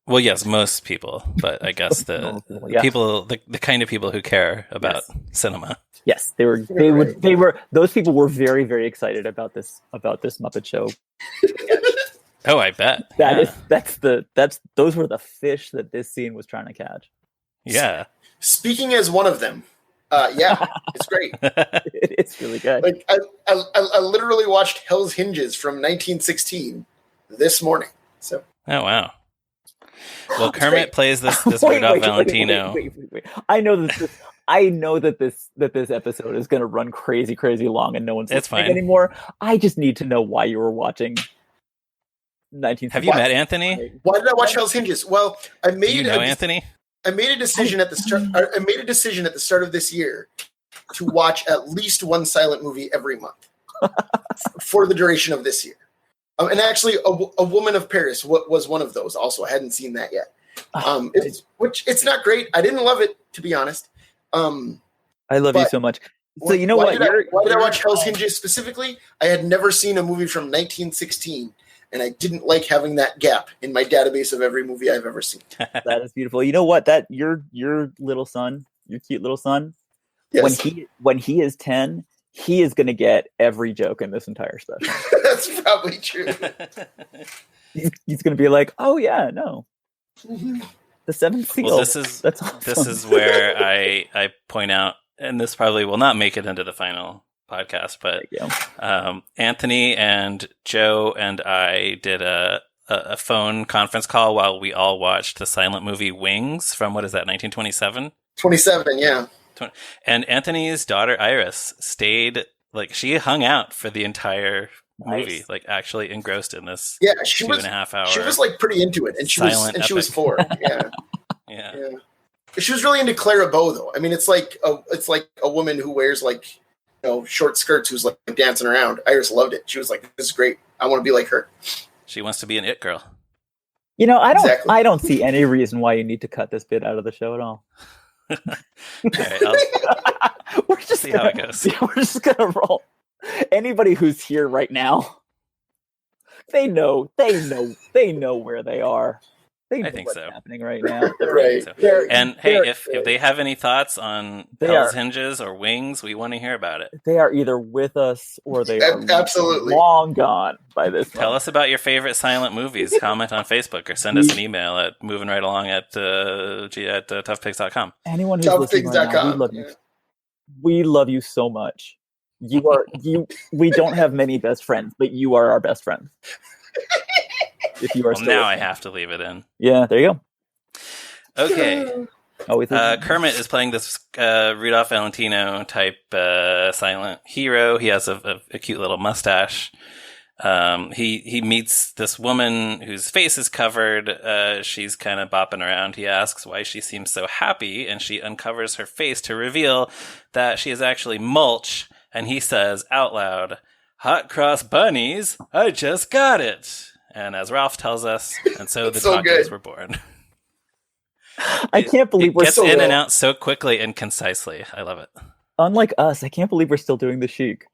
Well, yes, most people, but I guess the people, the kind of people who care about cinema. Yes, those people were very, very excited about this Muppet Show. Oh, I bet. Those were the fish that this scene was trying to catch. Yeah. Speaking as one of them, it's great. It's really good. Like I literally watched Hell's Hinges from 1916 this morning. So. Oh wow. Well, Kermit plays this Rudolph Valentino. Wait. I know that this episode is going to run crazy long, and no one's listening anymore. I just need to know why you were watching 19. Have you met Anthony? Why did I watch Hell's Hinges? Well, Anthony? I made a decision at the start. I made a decision at the start of this year to watch at least one silent movie every month for the duration of this year. And actually, a Woman of Paris was one of those. Also, I hadn't seen that yet. It's not great. I didn't love it, to be honest. I love you so much. So you know what? Why did I watch Hell's Hinges specifically? I had never seen a movie from 1916, and I didn't like having that gap in my database of every movie I've ever seen. That is beautiful. You know what? That your little son, your cute little son, when he is 10. He is going to get every joke in this entire special. That's probably true. He's going to be like, "Oh yeah, no, the Seventh Seal." Well, this is where I point out, and this probably will not make it into the final podcast, but Anthony and Joe and I did a a phone conference call while we all watched the silent movie Wings from, what is that, 1927? 27, yeah. And Anthony's daughter Iris stayed, like, she hung out for the entire movie, like actually engrossed in this. Yeah, she 2.5 hour. She was like pretty into it, and she was 4. Yeah. Yeah. She was really into Clara Bow, though. I mean, it's like a woman who wears like, short skirts who's like dancing around. Iris loved it. She was like, "This is great. I want to be like her." She wants to be an it girl. I don't see any reason why you need to cut this bit out of the show at all. We're just see how it goes. Yeah, we're just gonna roll. Anybody who's here right now, they know where they are. They know I think what's so. happening right now. Right. So. And hey, if they have any thoughts on Hell's Hinges or Wings, we want to hear about it. They are either with us or they are absolutely long gone by this Tell us about your favorite silent movies. Comment on Facebook or send us an email at movingrightalong at toughpigs.com. Anyone who's listening right now, we love you. We love you so much. We don't have many best friends, but you are our best friends. If you are still now listening. I have to leave it in. Yeah, there you go. Okay. Kermit is playing this Rudolph Valentino type silent hero. He has a cute little mustache. He meets this woman whose face is covered. She's kind of bopping around. He asks why she seems so happy, and she uncovers her face to reveal that she is actually mulch. And he says out loud, "Hot cross bunnies, I just got it." And as Ralph tells us, and so the tacos were born. I can't believe we're gets so in good. And out so quickly and concisely. I love it. Unlike us, I can't believe we're still doing the Chic.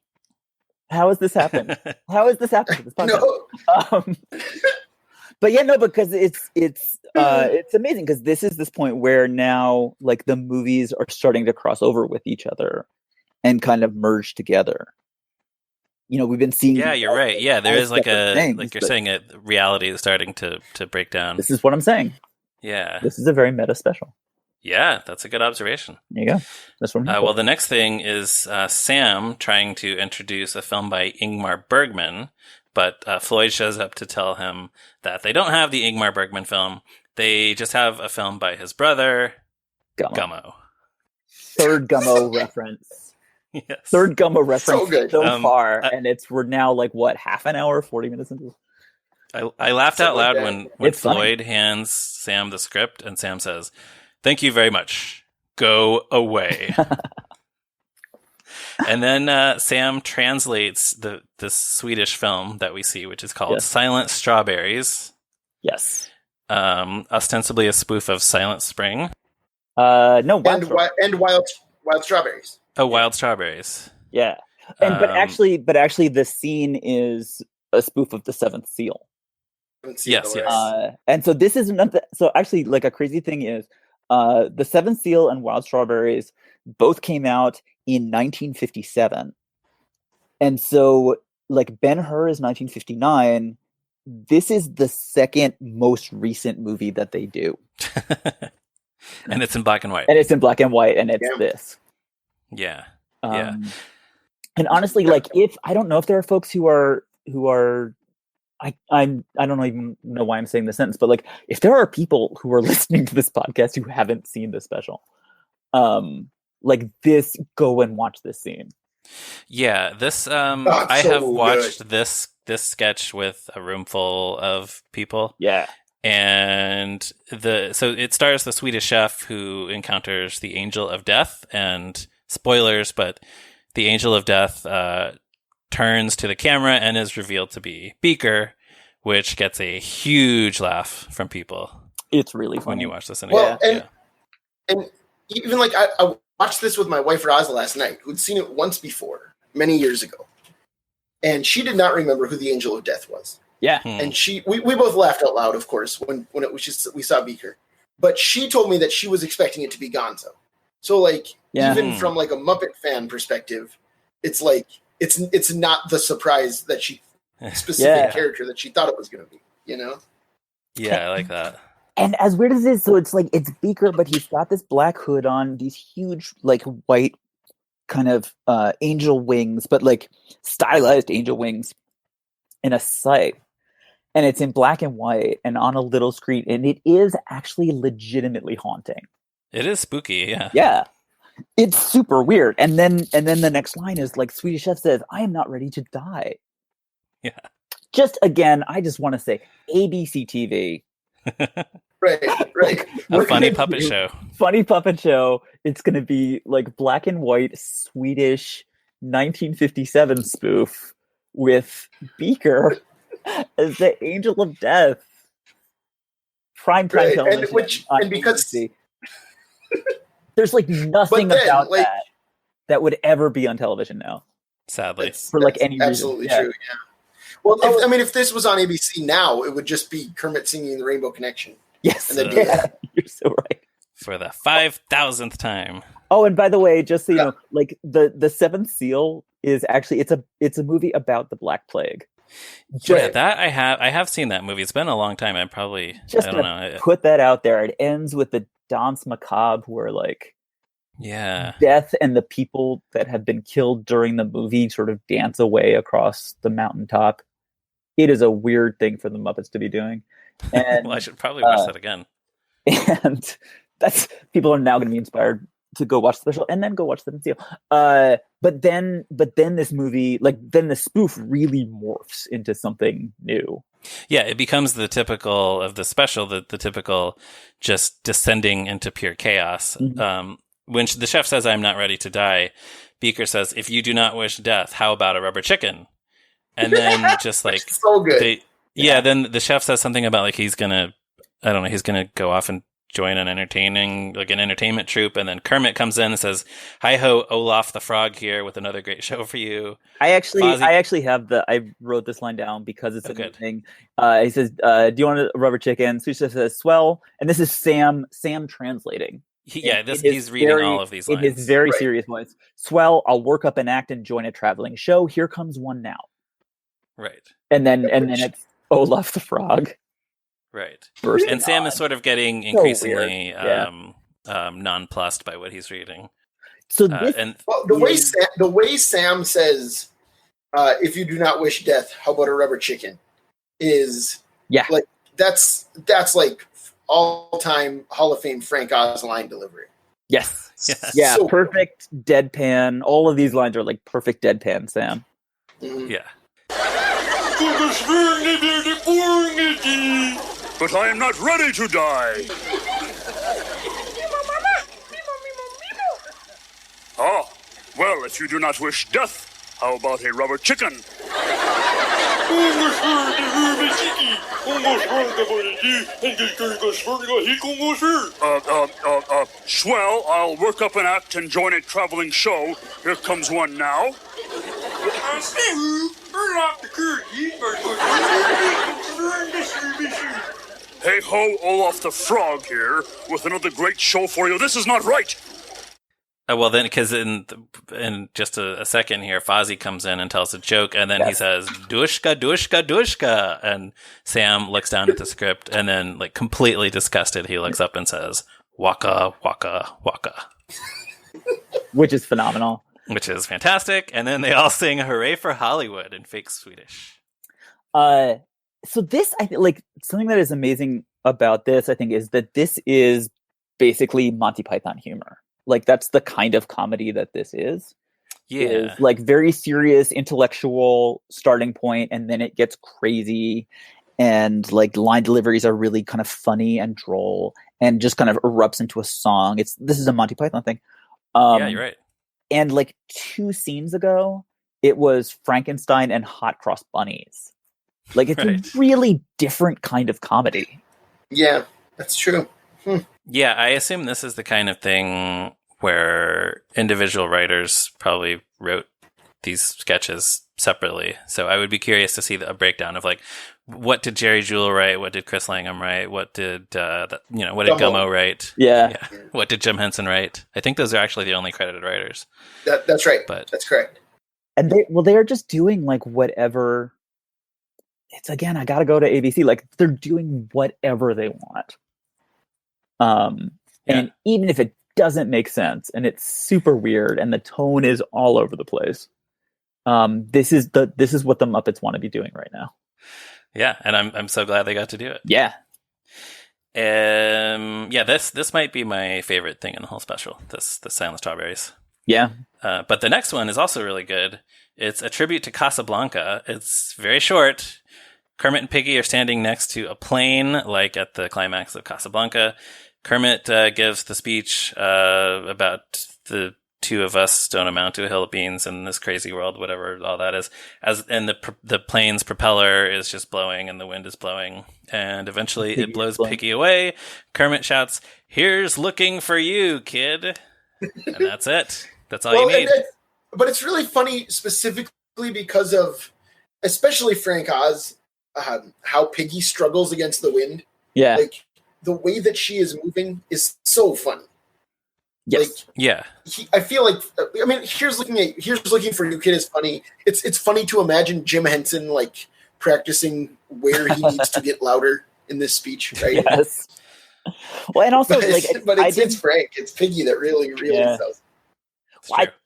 How has this happened? How has this happened to this podcast? But yeah, no, because it's amazing because this is this point where now like the movies are starting to cross over with each other and kind of merge together. We've been seeing. Yeah, you're right. Yeah, there is like things, like you're saying, reality is starting to break down. This is what I'm saying. Yeah, this is a very meta special. Yeah, that's a good observation. There you go. That's what well, the next thing is Sam trying to introduce a film by Ingmar Bergman, but Floyd shows up to tell him that they don't have the Ingmar Bergman film. They just have a film by his brother, Gummo. Third Gummo reference. Yes. Third Gummo reference so far, and we're now like what, half an hour, 40 minutes into. I laughed out loud when Floyd hands Sam the script, and Sam says, "Thank you very much. Go away." And then Sam translates this Swedish film that we see, which is called Silent Strawberries. Yes. Ostensibly a spoof of Silent Spring. No, Wild Strawberries. Oh, Wild Strawberries. Yeah. But actually the scene is a spoof of The Seventh Seal. Yes. And so this is another. So actually, like a crazy thing is, The Seventh Seal and Wild Strawberries both came out in 1957, and so like Ben-Hur is 1959. This is the second most recent movie that they do, and it's in black and white. And it's this. Yeah. And honestly, like if I don't know if there are folks who are. I don't even know why I'm saying this sentence, but like if there are people who are listening to this podcast who haven't seen this special, like this, go and watch this scene. Yeah, this I have watched this sketch with a room full of people. Yeah. And so it stars the Swedish chef who encounters the Angel of Death, and spoilers, but the Angel of Death turns to the camera and is revealed to be Beaker, which gets a huge laugh from people. It's really funny when you watch this. And even like I watched this with my wife Raza last night, who'd seen it once before, many years ago, and she did not remember who the Angel of Death was. Yeah, and we both laughed out loud, of course, when we saw Beaker, but she told me that she was expecting it to be Gonzo. So like even from like a Muppet fan perspective, it's like. It's not the surprise that she specific character that she thought it was going to be, Yeah, I like that. And as weird as it is, so it's like it's Beaker, but he's got this black hood on, these huge like white kind of angel wings, but like stylized angel wings in a sight. and it's in black and white and on a little screen, and it is actually legitimately haunting. It is spooky, yeah. Yeah. It's super weird. And then the next line is like Swedish Chef says, "I am not ready to die." Yeah. Just again, I just want to say ABC TV. Right. A funny puppet show. Funny puppet show. It's going to be like black and white Swedish 1957 spoof with Beaker as the Angel of Death. Primetime television. And because ABC. There's like nothing about that would ever be on television now. Sadly. For like any reason. Absolutely true, yeah. Well, if this was on ABC now, it would just be Kermit singing the Rainbow Connection. Yes, and you're so right. For the 5,000th time. Oh, and by the way, just so you know, like the Seventh Seal is actually it's a movie about the Black Plague. Yeah, that I have seen that movie. It's been a long time. I don't know. Put that out there. It ends with the Danse Macabre, where like yeah, death and the people that have been killed during the movie sort of dance away across the mountaintop. It is a weird thing for the Muppets to be doing. And, well, I should probably watch that again. And that's people are now going to be inspired to go watch the special and then go watch Seventh Seal. But then this movie, like then the spoof really morphs into something new. Yeah, it becomes the typical of the special, the typical just descending into pure chaos. Mm-hmm. When the chef says, "I'm not ready to die," Beaker says, "If you do not wish death, how about a rubber chicken?" And then just like so good. Then the chef says something about like he's gonna go off and join an entertainment troupe, and then Kermit comes in and says, "Hi ho, Olaf the Frog here with another great show for you." I actually have I wrote this line down because it's a good thing. He says, "Do you want a rubber chicken?" Susha says, "Swell," and this is Sam translating. He's reading all of these lines. In his very serious voice. "Swell, I'll work up an act and join a traveling show. Here comes one now." Right. And then it's Olaf the Frog. Right. And Sam is sort of getting increasingly nonplussed by what he's reading. So the way Sam says, "If you do not wish death, how about a rubber chicken?" is like that's like all-time Hall of Fame Frank Oz line delivery. Yes. Yeah, so perfect deadpan. All of these lines are like perfect deadpan, Sam. Mm-hmm. Yeah. But I am not ready to die. Oh, well, if you do not wish death, how about a rubber chicken? Swell, I'll work up an act and join a traveling show. Here comes one now. Hey ho, Olaf the Frog here with another great show for you. This is not right. Well, then, because in just a second here, Fozzie comes in and tells a joke, and then he says, "Dushka, dushka, dushka," and Sam looks down at the script, and then, like, completely disgusted, he looks up and says, "Waka, waka, waka," which is phenomenal, which is fantastic. And then they all sing "Hooray for Hollywood" in fake Swedish. So this, I think, like, something that is amazing about this, I think, is that this is basically Monty Python humor. Like, that's the kind of comedy that this is. Yeah. Is like very serious, intellectual starting point, and then it gets crazy, and like line deliveries are really kind of funny and droll, and just kind of erupts into a song. This is a Monty Python thing. Yeah, you're right. And like 2 scenes ago, it was Frankenstein and Hot Cross Bunnies. Like, it's a really different kind of comedy. Yeah, that's true. Yeah, I assume this is the kind of thing where individual writers probably wrote these sketches separately. So I would be curious to see a breakdown of, like, what did Jerry Jewell write? What did Chris Langham write? What did what did Gummo write? Yeah. What did Jim Henson write? I think those are actually the only credited writers. That's right. But that's correct. And they are just doing like whatever. It's, again, I got to go to ABC. Like, they're doing whatever they want. And even if it doesn't make sense and it's super weird and the tone is all over the place, this is what the Muppets want to be doing right now. Yeah, and I'm so glad they got to do it. Yeah. This might be my favorite thing in the whole special. The Silent Strawberries. Yeah. But the next one is also really good. It's a tribute to Casablanca. It's very short. Kermit and Piggy are standing next to a plane, like at the climax of Casablanca. Kermit gives the speech about the two of us don't amount to a hill of beans in this crazy world, whatever all that is. And the plane's propeller is just blowing and the wind is blowing. And eventually it blows Piggy away. Kermit shouts, "Here's looking for you, kid." And that's it. That's all you need. But it's really funny specifically because of, especially Frank Oz, how Piggy struggles against the wind. Yeah. Like, the way that she is moving is so funny. Yes. I feel like, I mean, here's looking for you, kid is funny. It's funny to imagine Jim Henson like practicing where he needs to get louder in this speech, right? Yes. Well, and also it's Frank, it's Piggy that really does.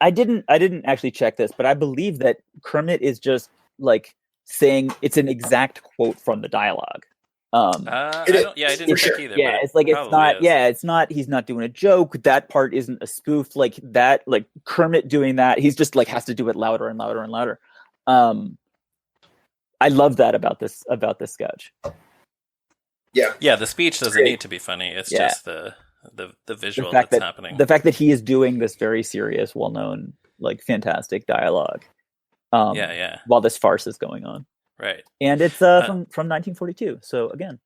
I didn't actually check this, but I believe that Kermit is just like saying it's an exact quote from the dialogue. I didn't check either. Yeah, it's like it's not. Is. Yeah, it's not. He's not doing a joke. That part isn't a spoof. Like that. Like Kermit doing that. He's just like has to do it louder and louder and louder. I love that about this sketch. Yeah. The speech doesn't need to be funny. It's just the visual that's happening. The fact that he is doing this very serious, well-known, like fantastic dialogue. While this farce is going on. Right. And it's from 1942. So again,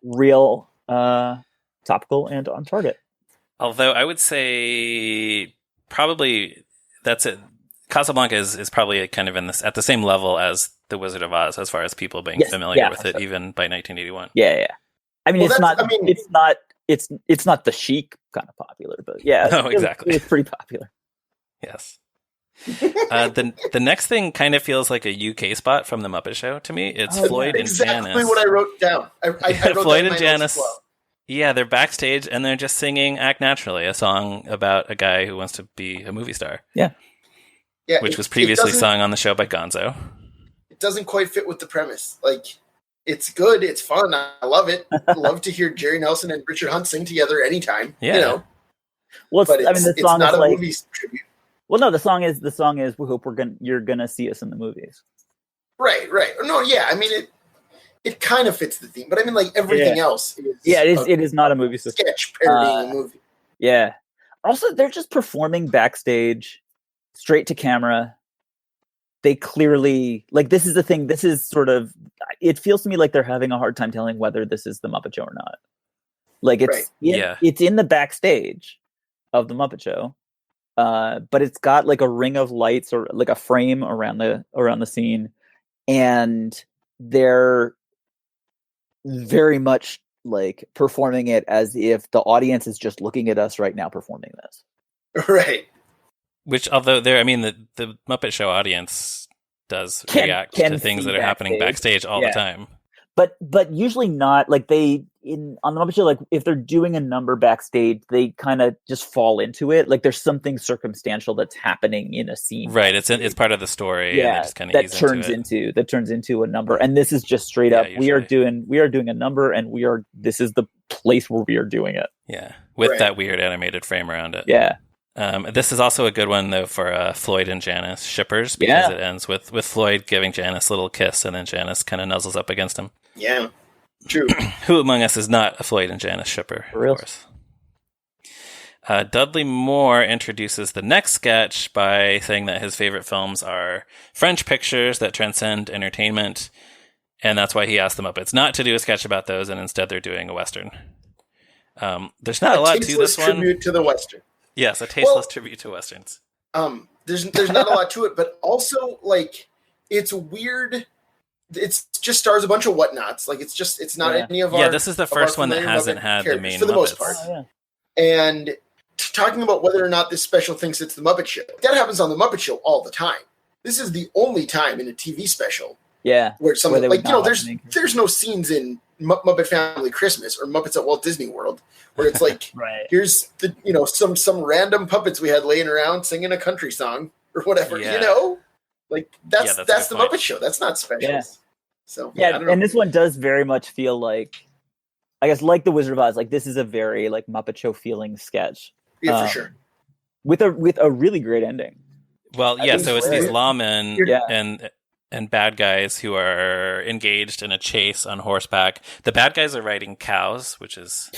real topical and on target. Although I would say probably that's it. Casablanca is probably kind of at the same level as The Wizard of Oz as far as people being familiar with it, even by 1981. Yeah. I mean, it's not the chic kind of popular, but no, exactly. It's pretty popular. Yes. The next thing kind of feels like a UK spot from the Muppet Show to me. It's Floyd and Janice. Exactly what I wrote down. I wrote Floyd down and Janice. Well. Yeah, they're backstage and they're just singing "Act Naturally," a song about a guy who wants to be a movie star. Yeah, which was previously sung on the show by Gonzo. It doesn't quite fit with the premise. Like, it's good, it's fun, I love it. Love to hear Jerry Nelson and Richard Hunt sing together anytime. Yeah. You know. Well, the song not is a like, movie tribute. Well, no, the song is we hope you're gonna see us in the movies. Right. No, yeah. I mean, it kind of fits the theme, but I mean, like everything else. It is not a movie sketch parodying a movie. Yeah. Also, they're just performing backstage, straight to camera. They clearly this is the thing. This is sort of. It feels to me like they're having a hard time telling whether this is the Muppet Show or not. Like it's in the backstage of the Muppet Show. But it's got like a ring of lights or like a frame around the scene, and they're very much like performing it as if the audience is just looking at us right now performing this. Right. Which, although the Muppet Show audience does react to things that are happening backstage all the time. But usually not like on the Muppet Show, like if they're doing a number backstage, they kind of just fall into it. Like there's something circumstantial that's happening in a scene. Right. It's part of the story. Yeah. And just kind of that turns into a number. And this is just straight up. We are doing a number, and this is the place where we are doing it. Yeah. With that weird animated frame around it. Yeah. This is also a good one though for Floyd and Janice shippers, because it ends with Floyd giving Janice a little kiss, and then Janice kind of nuzzles up against him. Yeah, true. Who among us is not a Floyd and Janice shipper? For real? Of course. Dudley Moore introduces the next sketch by saying that his favorite films are French pictures that transcend entertainment, and that's why he asked the Muppets not to do a sketch about those, and instead they're doing a Western. There's not a lot to this one. Tribute to the Western. Yes, a tasteless tribute to Westerns. There's not a lot to it, but also like it's weird. It's just stars a bunch of whatnots. Like it's not any of our. Yeah, this is the first one that hasn't had the main for the Muppets. most part. And talking about whether or not this special thinks it's the Muppet Show, that happens on the Muppet Show all the time. This is the only time in a TV special, where something like there's no scenes in Muppet Family Christmas or Muppets at Walt Disney World where it's like here's the some random puppets we had laying around singing a country song or whatever. Like that's the Muppet Show. That's not special. So yeah, and this one does very much feel like, I guess, like the Wizard of Oz. Like this is a very like Muppet Show feeling sketch. Yeah, for sure. With a really great ending. Well, yeah. So it's these lawmen Yeah. and bad guys who are engaged in a chase on horseback. The bad guys are riding cows, which is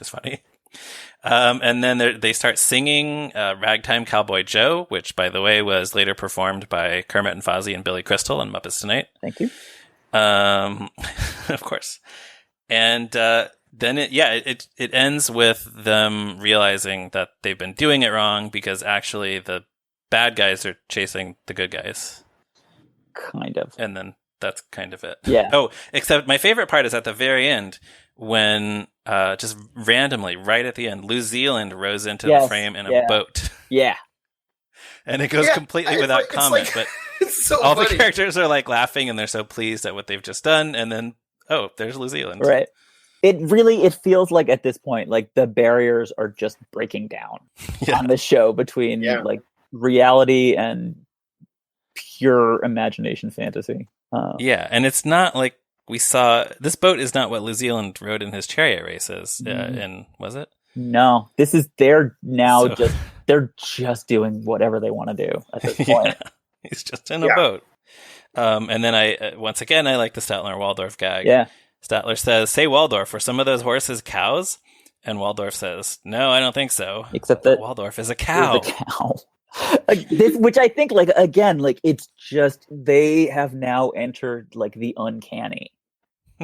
funny. And then they start singing Ragtime Cowboy Joe, which, by the way, was later performed by Kermit and Fozzie and Billy Crystal in Muppets Tonight. Thank you. Of course. And then it ends with them realizing that they've been doing it wrong because actually the bad guys are chasing the good guys. Kind of. And then that's kind of it. Yeah. Oh, except my favorite part is at the very end when just randomly, right at the end, New Zealand rows into the frame in a boat. Yeah. And it goes completely without comment, but it's so all funny. the characters are like laughing and they're so pleased at what they've just done. And then, oh, there's New Zealand. Right. It feels like at this point, like the barriers are just breaking down on the show between like reality and pure imagination fantasy. Yeah. And it's not like we saw, this boat is not what New Zealand rode in his chariot races in, was it? No, they're just doing whatever they want to do at this point. He's just in a boat. And then I like the Statler Waldorf gag. Yeah. Statler says, "Say Waldorf, were some of those horses cows?" And Waldorf says, "No, I don't think so. Except that Waldorf is a cow." Which I think, like, again, like it's just they have now entered like the uncanny.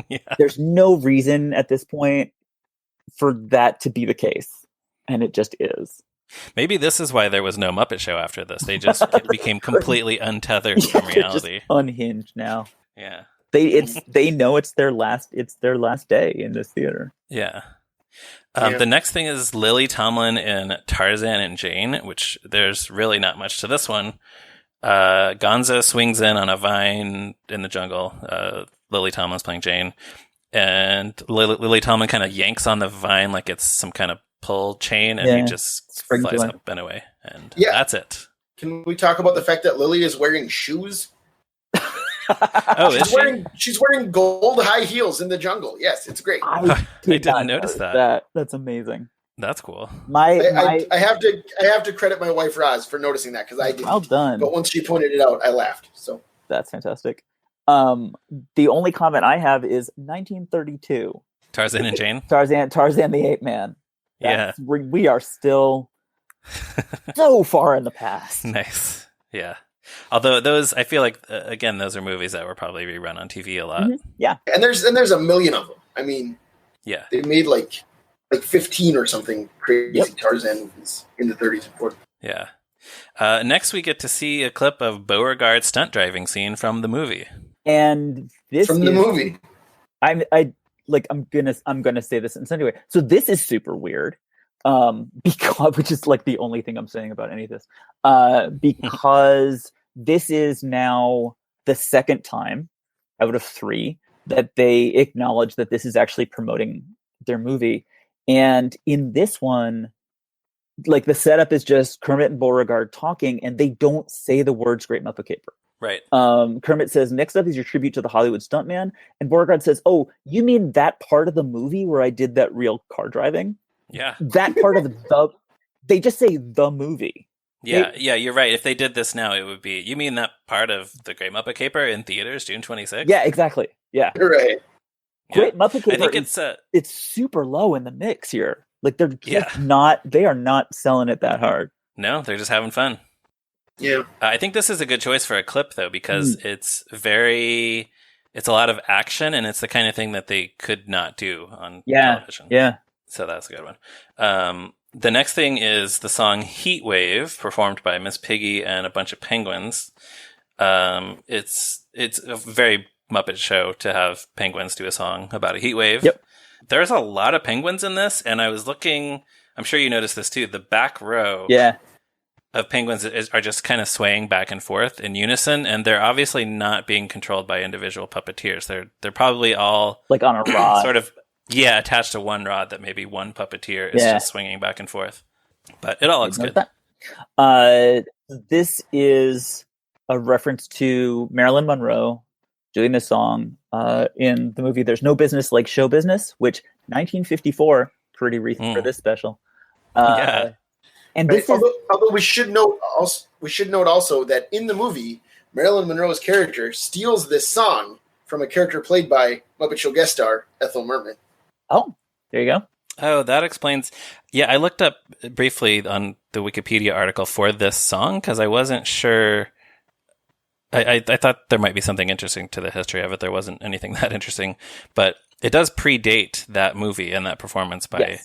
Yeah. There's no reason at this point for that to be the case, and it just is. Maybe this is why there was no Muppet Show after this. They just became completely untethered from reality. Just unhinged now. Yeah. They know it's their last day in this theater. Yeah. The next thing is Lily Tomlin in Tarzan and Jane, which there's really not much to this one. Gonzo swings in on a vine in the jungle. Lily Tomlin's playing Jane, and Lily Tomlin kind of yanks on the vine like it's some kind of pull chain, and he just flies up and away, and that's it. Can we talk about the fact that Lily is wearing shoes? She's wearing gold high heels in the jungle. Yes, it's great. I didn't notice that. That's amazing. That's cool. I have to credit my wife Roz for noticing that because I didn't. Well done. But once she pointed it out, I laughed. So that's fantastic. The only comment I have is 1932. Tarzan and Jane. Tarzan the Ape Man. We are still so far in the past. Nice. Yeah. Although those, I feel like, again, those are movies that were probably rerun on TV a lot. Mm-hmm. Yeah. And there's a million of them. I mean, they made like 15 or something crazy Tarzan movies in the 30s and 40s. Yeah. Next, we get to see a clip of Beauregard's stunt driving scene from the movie. And this the movie. I'm gonna say this in some way. So this is super weird. Because, which is like the only thing I'm saying about any of this. Because this is now the second time out of 3 that they acknowledge that this is actually promoting their movie. And in this one, like the setup is just Kermit and Beauregard talking, and they don't say the words Great Muppet Caper. Right. Kermit says, "Next up is your tribute to the Hollywood stuntman." And Beauregard says, "Oh, you mean that part of the movie where I did that real car driving?" Yeah. That part of they just say the movie. Yeah, you're right. If they did this now, it would be, you mean that part of the Great Muppet Caper in theaters, June 26th? Yeah, exactly. Yeah. You're right. Great Muppet Caper, I think it's super low in the mix here. Like they're just they are not selling it that hard. No, they're just having fun. Yeah. I think this is a good choice for a clip though, because it's a lot of action, and it's the kind of thing that they could not do on television. Yeah. So that's a good one. The next thing is the song Heat Wave, performed by Miss Piggy and a bunch of penguins. It's a very Muppet Show to have penguins do a song about a heat wave. Yep. There's a lot of penguins in this, and I was looking, I'm sure you noticed this too, the back row of penguins are just kind of swaying back and forth in unison, and they're obviously not being controlled by individual puppeteers. They're probably all like on a rod. sort of attached to one rod that maybe one puppeteer is just swinging back and forth. But it all looks good. This is a reference to Marilyn Monroe doing this song in the movie There's No Business Like Show Business, which 1954, pretty recent for this special. Yeah. And Right. this is Although we should note also that in the movie, Marilyn Monroe's character steals this song from a character played by Muppet Show guest star Ethel Merman. Oh, there you go. Oh, that explains. Yeah, I looked up briefly on the Wikipedia article for this song because I wasn't sure. I thought there might be something interesting to the history of it. There wasn't anything that interesting, but it does predate that movie and that performance by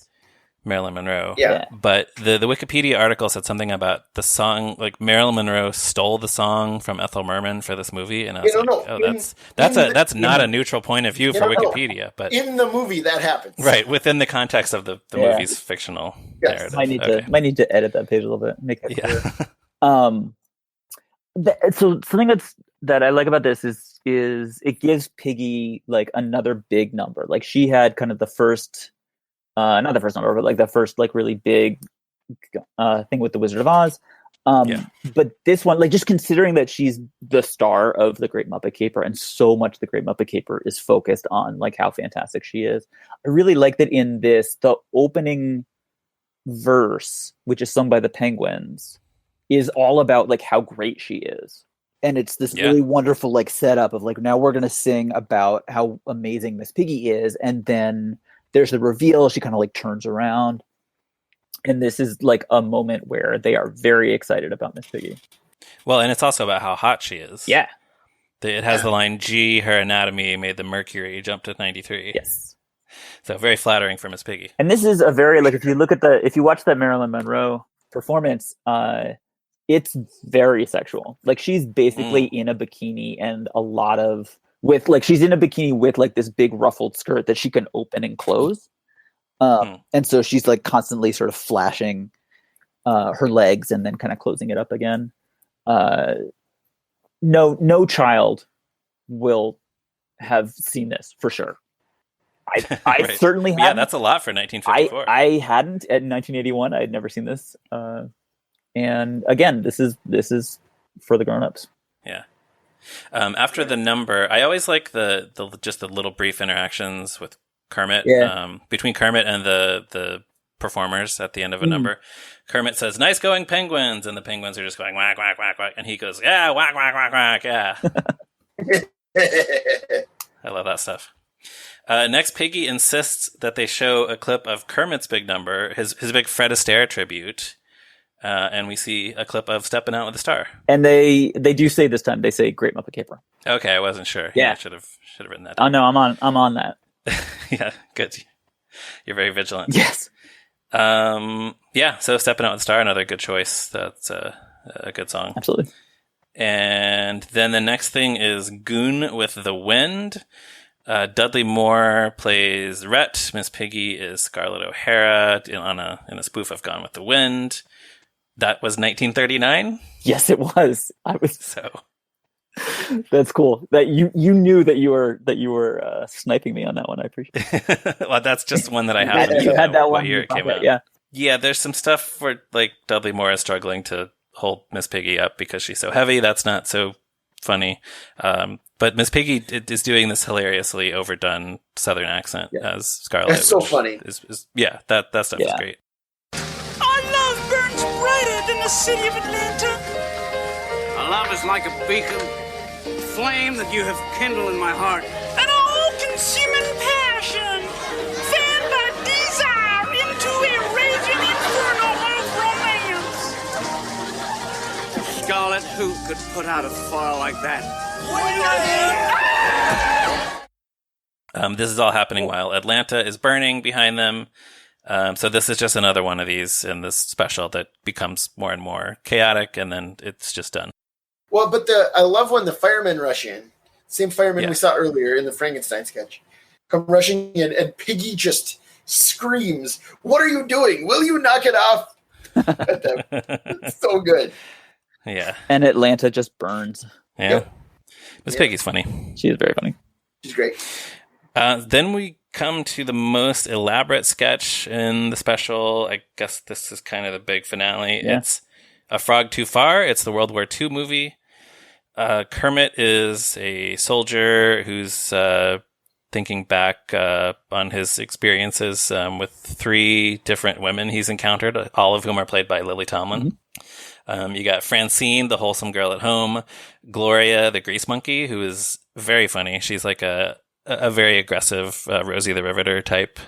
Marilyn Monroe. Yeah. But the Wikipedia article said something about the song, like Marilyn Monroe stole the song from Ethel Merman for this movie, and I was that's not a neutral point of view for Wikipedia, but in the movie that happens. Right, within the context of the movie's fictional narrative. Might need to edit that page a little bit, make that clear. So something that I like about this is it gives Piggy like another big number. Like she had kind of the first, not the first number, but like the first like really big thing with the Wizard of Oz. But this one, like just considering that she's the star of the Great Muppet Caper, and so much the Great Muppet Caper is focused on like how fantastic she is. I really like that in this, the opening verse, which is sung by the Penguins, is all about like how great she is. And it's this really wonderful like setup of like, now we're going to sing about how amazing Miss Piggy is. And then there's the reveal. She kind of like turns around. And this is like a moment where they are very excited about Miss Piggy. Well, and it's also about how hot she is. Yeah. It has the line, "Gee, her anatomy made the mercury jump to 93. Yes. So very flattering for Miss Piggy. And this is a very, like, if you watch that Marilyn Monroe performance, it's very sexual. Like she's basically in a bikini and she's in a bikini with like this big ruffled skirt that she can open and close. And so she's like constantly sort of flashing her legs and then kind of closing it up again. No child will have seen this for sure. I certainly hadn't. Yeah, that's a lot for 1954. I hadn't in 1981. I had never seen this. And again, this is for the grown-ups. Yeah. After the number, I always like the just the little brief interactions with Kermit. Yeah. Between Kermit and the performers at the end of a number. Kermit says, "Nice going, penguins," and the penguins are just going whack whack whack whack, and he goes, "Yeah, whack whack whack whack, yeah." I love that stuff. Next, Piggy insists that they show a clip of Kermit's big number, his big Fred Astaire tribute. And we see a clip of Steppin' Out with a Star. And they do say this time, they say Great Muppet Caper. Okay, I wasn't sure. Yeah. I should have written that down. Oh no, I'm on that. Yeah, good. You're very vigilant. Yes. So Steppin' Out with a Star, another good choice. That's a good song. Absolutely. And then the next thing is Goon with the Wind. Dudley Moore plays Rhett. Miss Piggy is Scarlett O'Hara in a spoof of Gone with the Wind. That was 1939. Yes, it was. So. That's cool. That you knew that you were sniping me on that one. I appreciate it. Well, that's just one that I have. You had that one year it came out. Yeah. Yeah, there's some stuff where like Dudley Moore is struggling to hold Miss Piggy up because she's so heavy. That's not so funny. But Miss Piggy is doing this hilariously overdone Southern accent as Scarlett. That's so funny. That stuff is great. Our love burns brighter than the city of Atlanta. Our love is like a beacon, flame that you have kindled in my heart. An all-consuming passion, fanned by desire into a raging inferno of romance. Scarlet, who could put out a fire like that? This is all happening while Atlanta is burning behind them. So this is just another one of these in this special that becomes more and more chaotic, and then it's just done. Well, but I love when the firemen rush in. Same firemen we saw earlier in the Frankenstein sketch. Come rushing in, and Piggy just screams, "What are you doing? Will you knock it off?" It's so good. Yeah. And Atlanta just burns. Yeah. Yep. Miss Piggy's funny. She is very funny. She's great. Then we come to the most elaborate sketch in the special. I guess this is kind of the big finale. Yeah. It's A Frog Too Far. It's the World War II movie. Kermit is a soldier who's thinking back on his experiences with 3 different women he's encountered, all of whom are played by Lily Tomlin. Mm-hmm. You got Francine, the wholesome girl at home, Gloria, the grease monkey, who is very funny. She's like a very aggressive Rosie the Riveter type.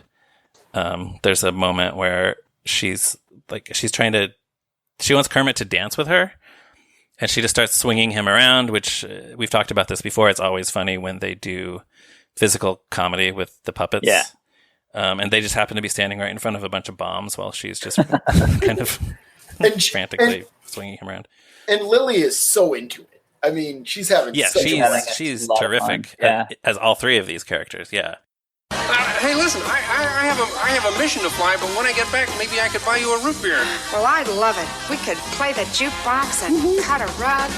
There's a moment where she wants Kermit to dance with her, and she just starts swinging him around, which we've talked about this before. It's always funny when they do physical comedy with the puppets. Yeah. And they just happen to be standing right in front of a bunch of bombs while she's just kind of frantically swinging him around. And Lily is so into it. I mean, she's having she's terrific as all 3 of these characters. Yeah. Hey, listen, I have a mission to fly, but when I get back, maybe I could buy you a root beer. Well, I'd love it. We could play the jukebox and cut a rug.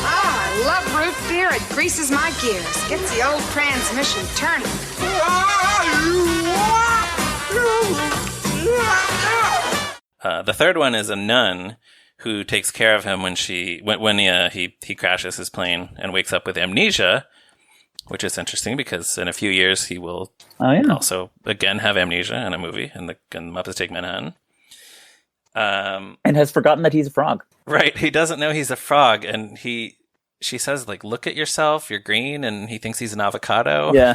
I love root beer. It greases my gears. Gets the old transmission turning. The third one is a nun who takes care of him when he crashes his plane and wakes up with amnesia, which is interesting because in a few years he will also again have amnesia in a movie in the Muppets Take Manhattan. And has forgotten that he's a frog. Right, he doesn't know he's a frog, and she says, like, look at yourself, you're green, and he thinks he's an avocado. Yeah.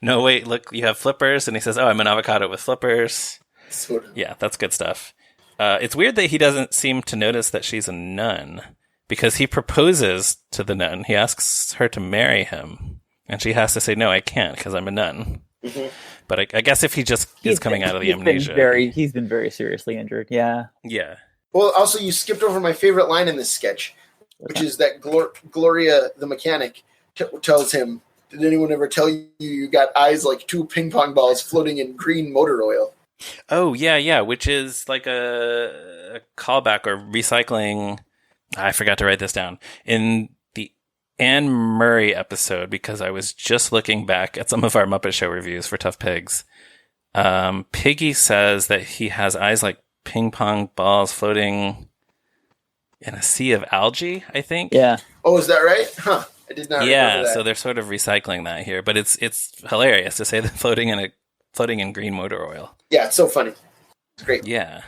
No, wait, look, you have flippers, and he says, oh, I'm an avocado with flippers. Sort of. Yeah, that's good stuff. It's weird that he doesn't seem to notice that she's a nun, because he proposes to the nun. He asks her to marry him, and she has to say, no, I can't, because I'm a nun. Mm-hmm. But I guess if he's coming out of the amnesia. He's been very seriously injured, yeah. Yeah. Well, also, you skipped over my favorite line in this sketch, which is that Gloria, the mechanic, tells him, did anyone ever tell you got eyes like 2 ping pong balls floating in green motor oil? Oh, yeah, which is like a callback or recycling. I forgot to write this down. In the Anne Murray episode, because I was just looking back at some of our Muppet Show reviews for Tough Pigs, Piggy says that he has eyes like ping pong balls floating in a sea of algae, I think. Yeah. Oh, is that right? Huh. I did not remember that. So they're sort of recycling that here, but it's hilarious to say that floating in green motor oil. Yeah, it's so funny. It's great. Yeah.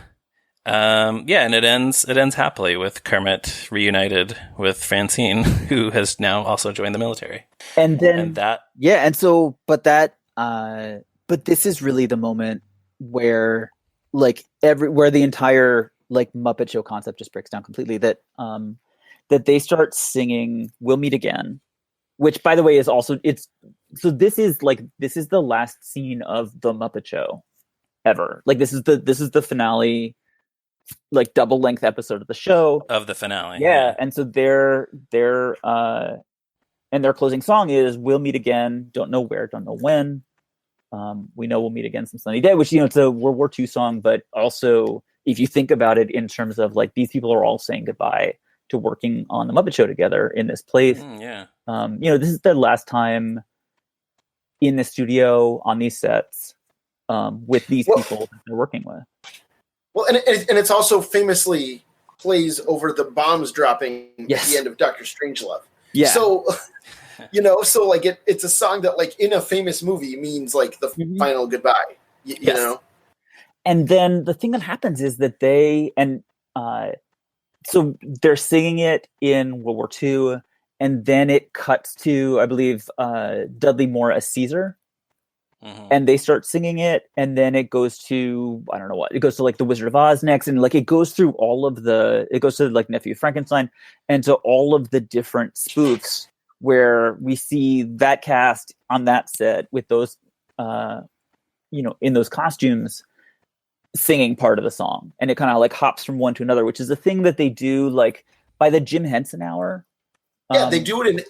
And it ends happily with Kermit reunited with Francine, who has now also joined the military. But this is really the moment where where the entire Muppet Show concept just breaks down completely. That they start singing "We'll Meet Again," which, by the way, is also this is the last scene of the Muppet Show ever. This is the finale, double length episode of the show. Of the finale. Yeah. And so their closing song is "We'll Meet Again, don't know where, don't know when. We know we'll meet again some sunny day," which, it's a World War II song, but also if you think about it in terms of these people are all saying goodbye to working on the Muppet Show together in this place. This is their last time in the studio on these sets with these people that they're working with. Well, and it's also famously plays over the bombs dropping at the end of Doctor Strangelove. Yeah. So, it's a song that in a famous movie means the final goodbye. You know. And then the thing that happens is that so they're singing it in World War II, and then it cuts to, I believe, Dudley Moore as Caesar. Mm-hmm. And they start singing it, and then it goes to, I don't know what, it goes to the Wizard of Oz next, and it goes through all of it goes to Nephew Frankenstein, and to all of the different spoofs where we see that cast on that set with those, in those costumes singing part of the song. And it kind of hops from one to another, which is a thing that they do by the Jim Henson Hour. Yeah, they do it in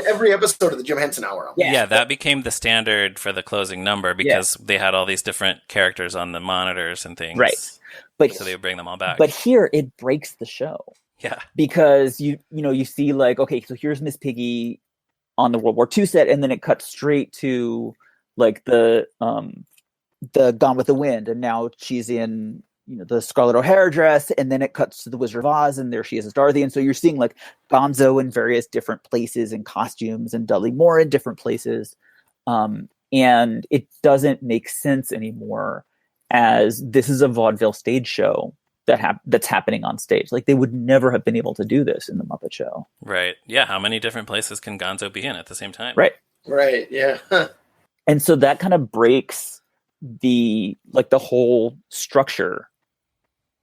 every episode of the Jim Henson Hour. Yeah, that became the standard for the closing number because they had all these different characters on the monitors and things. Right. So they would bring them all back. But here it breaks the show. Yeah. Because you see okay, so here's Miss Piggy on the World War II set, and then it cuts straight to the the Gone with the Wind, and now she's in the Scarlett O'Hara dress, and then it cuts to the Wizard of Oz, and there she is as Dorothy. And so you're seeing like Gonzo in various different places and costumes, and Dudley Moore in different places. And it doesn't make sense anymore as this is a vaudeville stage show that's happening on stage. Like, they would never have been able to do this in the Muppet Show. Right. Yeah. How many different places can Gonzo be in at the same time? Right. Right. Yeah. And so that kind of breaks the whole structure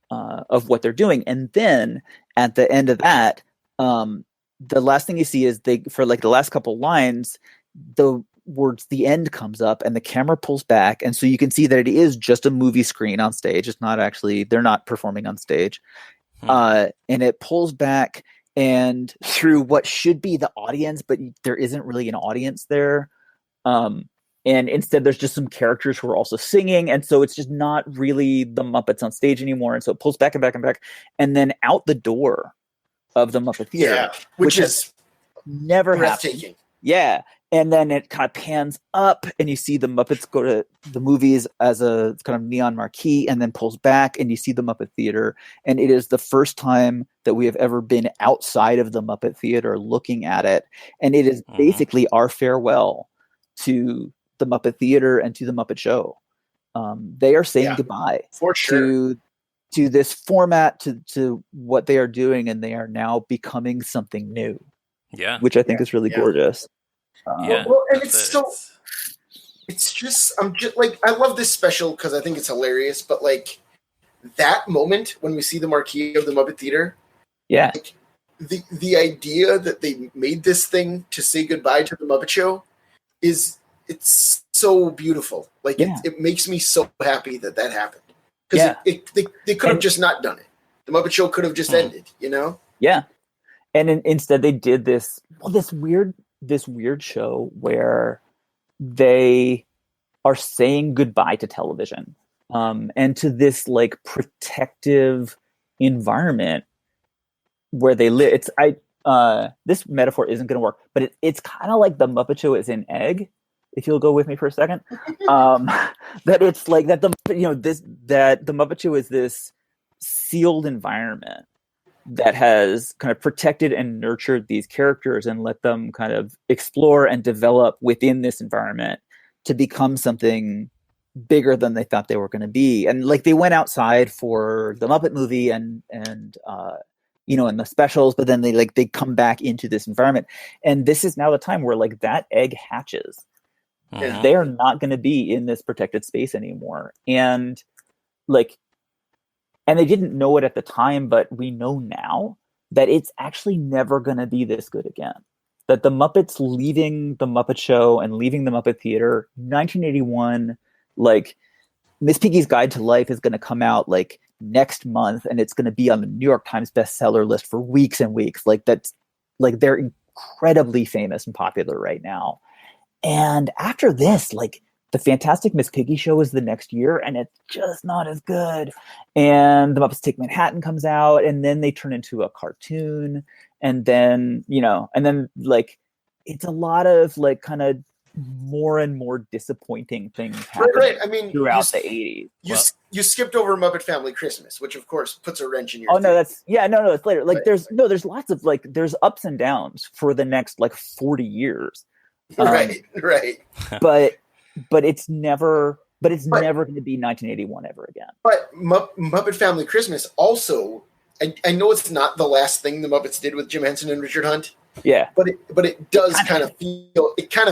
of what they're doing. And then at the end of that, the last thing you see is for like the last couple lines, the words "the end" comes up and the camera pulls back, and so you can see that it is just a movie screen on stage. It's not actually, they're not performing on stage. And it pulls back, and through what should be the audience, but there isn't really an audience there. And instead there's just some characters who are also singing, and so it's just not really the Muppets on stage anymore. And so it pulls back and back and back, and then out the door of the Muppet Theater, which is never happened. Yeah. And then it kind of pans up, and you see the Muppets go to the movies as a kind of neon marquee, and then pulls back, and you see the Muppet Theater. And it is the first time that we have ever been outside of the Muppet Theater looking at it. And it is basically our farewell to the Muppet Theater and to the Muppet Show. They are saying goodbye for sure to this format, to what they are doing, and they are now becoming something new. Yeah. Which I think is really gorgeous. Well, and it's just, I'm just like, I love this special because I think it's hilarious, but like that moment when we see the marquee of the Muppet Theater, like, the idea that they made this thing to say goodbye to the Muppet Show it's so beautiful. Like it makes me so happy that happened, because they could have just not done it. The Muppet Show could have just ended, Yeah. And instead they did this weird show where they are saying goodbye to television, and to this like protective environment where they live. This metaphor isn't going to work, but it's kind of like the Muppet Show is an egg. If you'll go with me for a second, that it's like that that the Muppet Show is this sealed environment that has kind of protected and nurtured these characters and let them kind of explore and develop within this environment to become something bigger than they thought they were going to be. And like, they went outside for the Muppet movie and the specials, but then they come back into this environment. And this is now the time where like that egg hatches. They are not going to be in this protected space anymore. And they didn't know it at the time, but we know now that it's actually never going to be this good again. That the Muppets leaving the Muppet Show and leaving the Muppet Theater, 1981, like Miss Piggy's Guide to Life is going to come out like next month, and it's going to be on the New York Times bestseller list for weeks and weeks. Like, that's like, they're incredibly famous and popular right now. And after this, like, the Fantastic Miss Piggy show is the next year, and it's just not as good. And The Muppets Take Manhattan comes out, and then they turn into a cartoon. And then, like, it's a lot of like kind of more and more disappointing things happening right. I mean, throughout the 80s. You skipped over Muppet Family Christmas, which of course puts a wrench in your no, it's later. Like, there's lots of like, there's ups and downs for the next like 40 years. Right. But it's never going to be 1981 ever again. But Muppet Family Christmas also, I know it's not the last thing the Muppets did with Jim Henson and Richard Hunt. Yeah. But it does kind of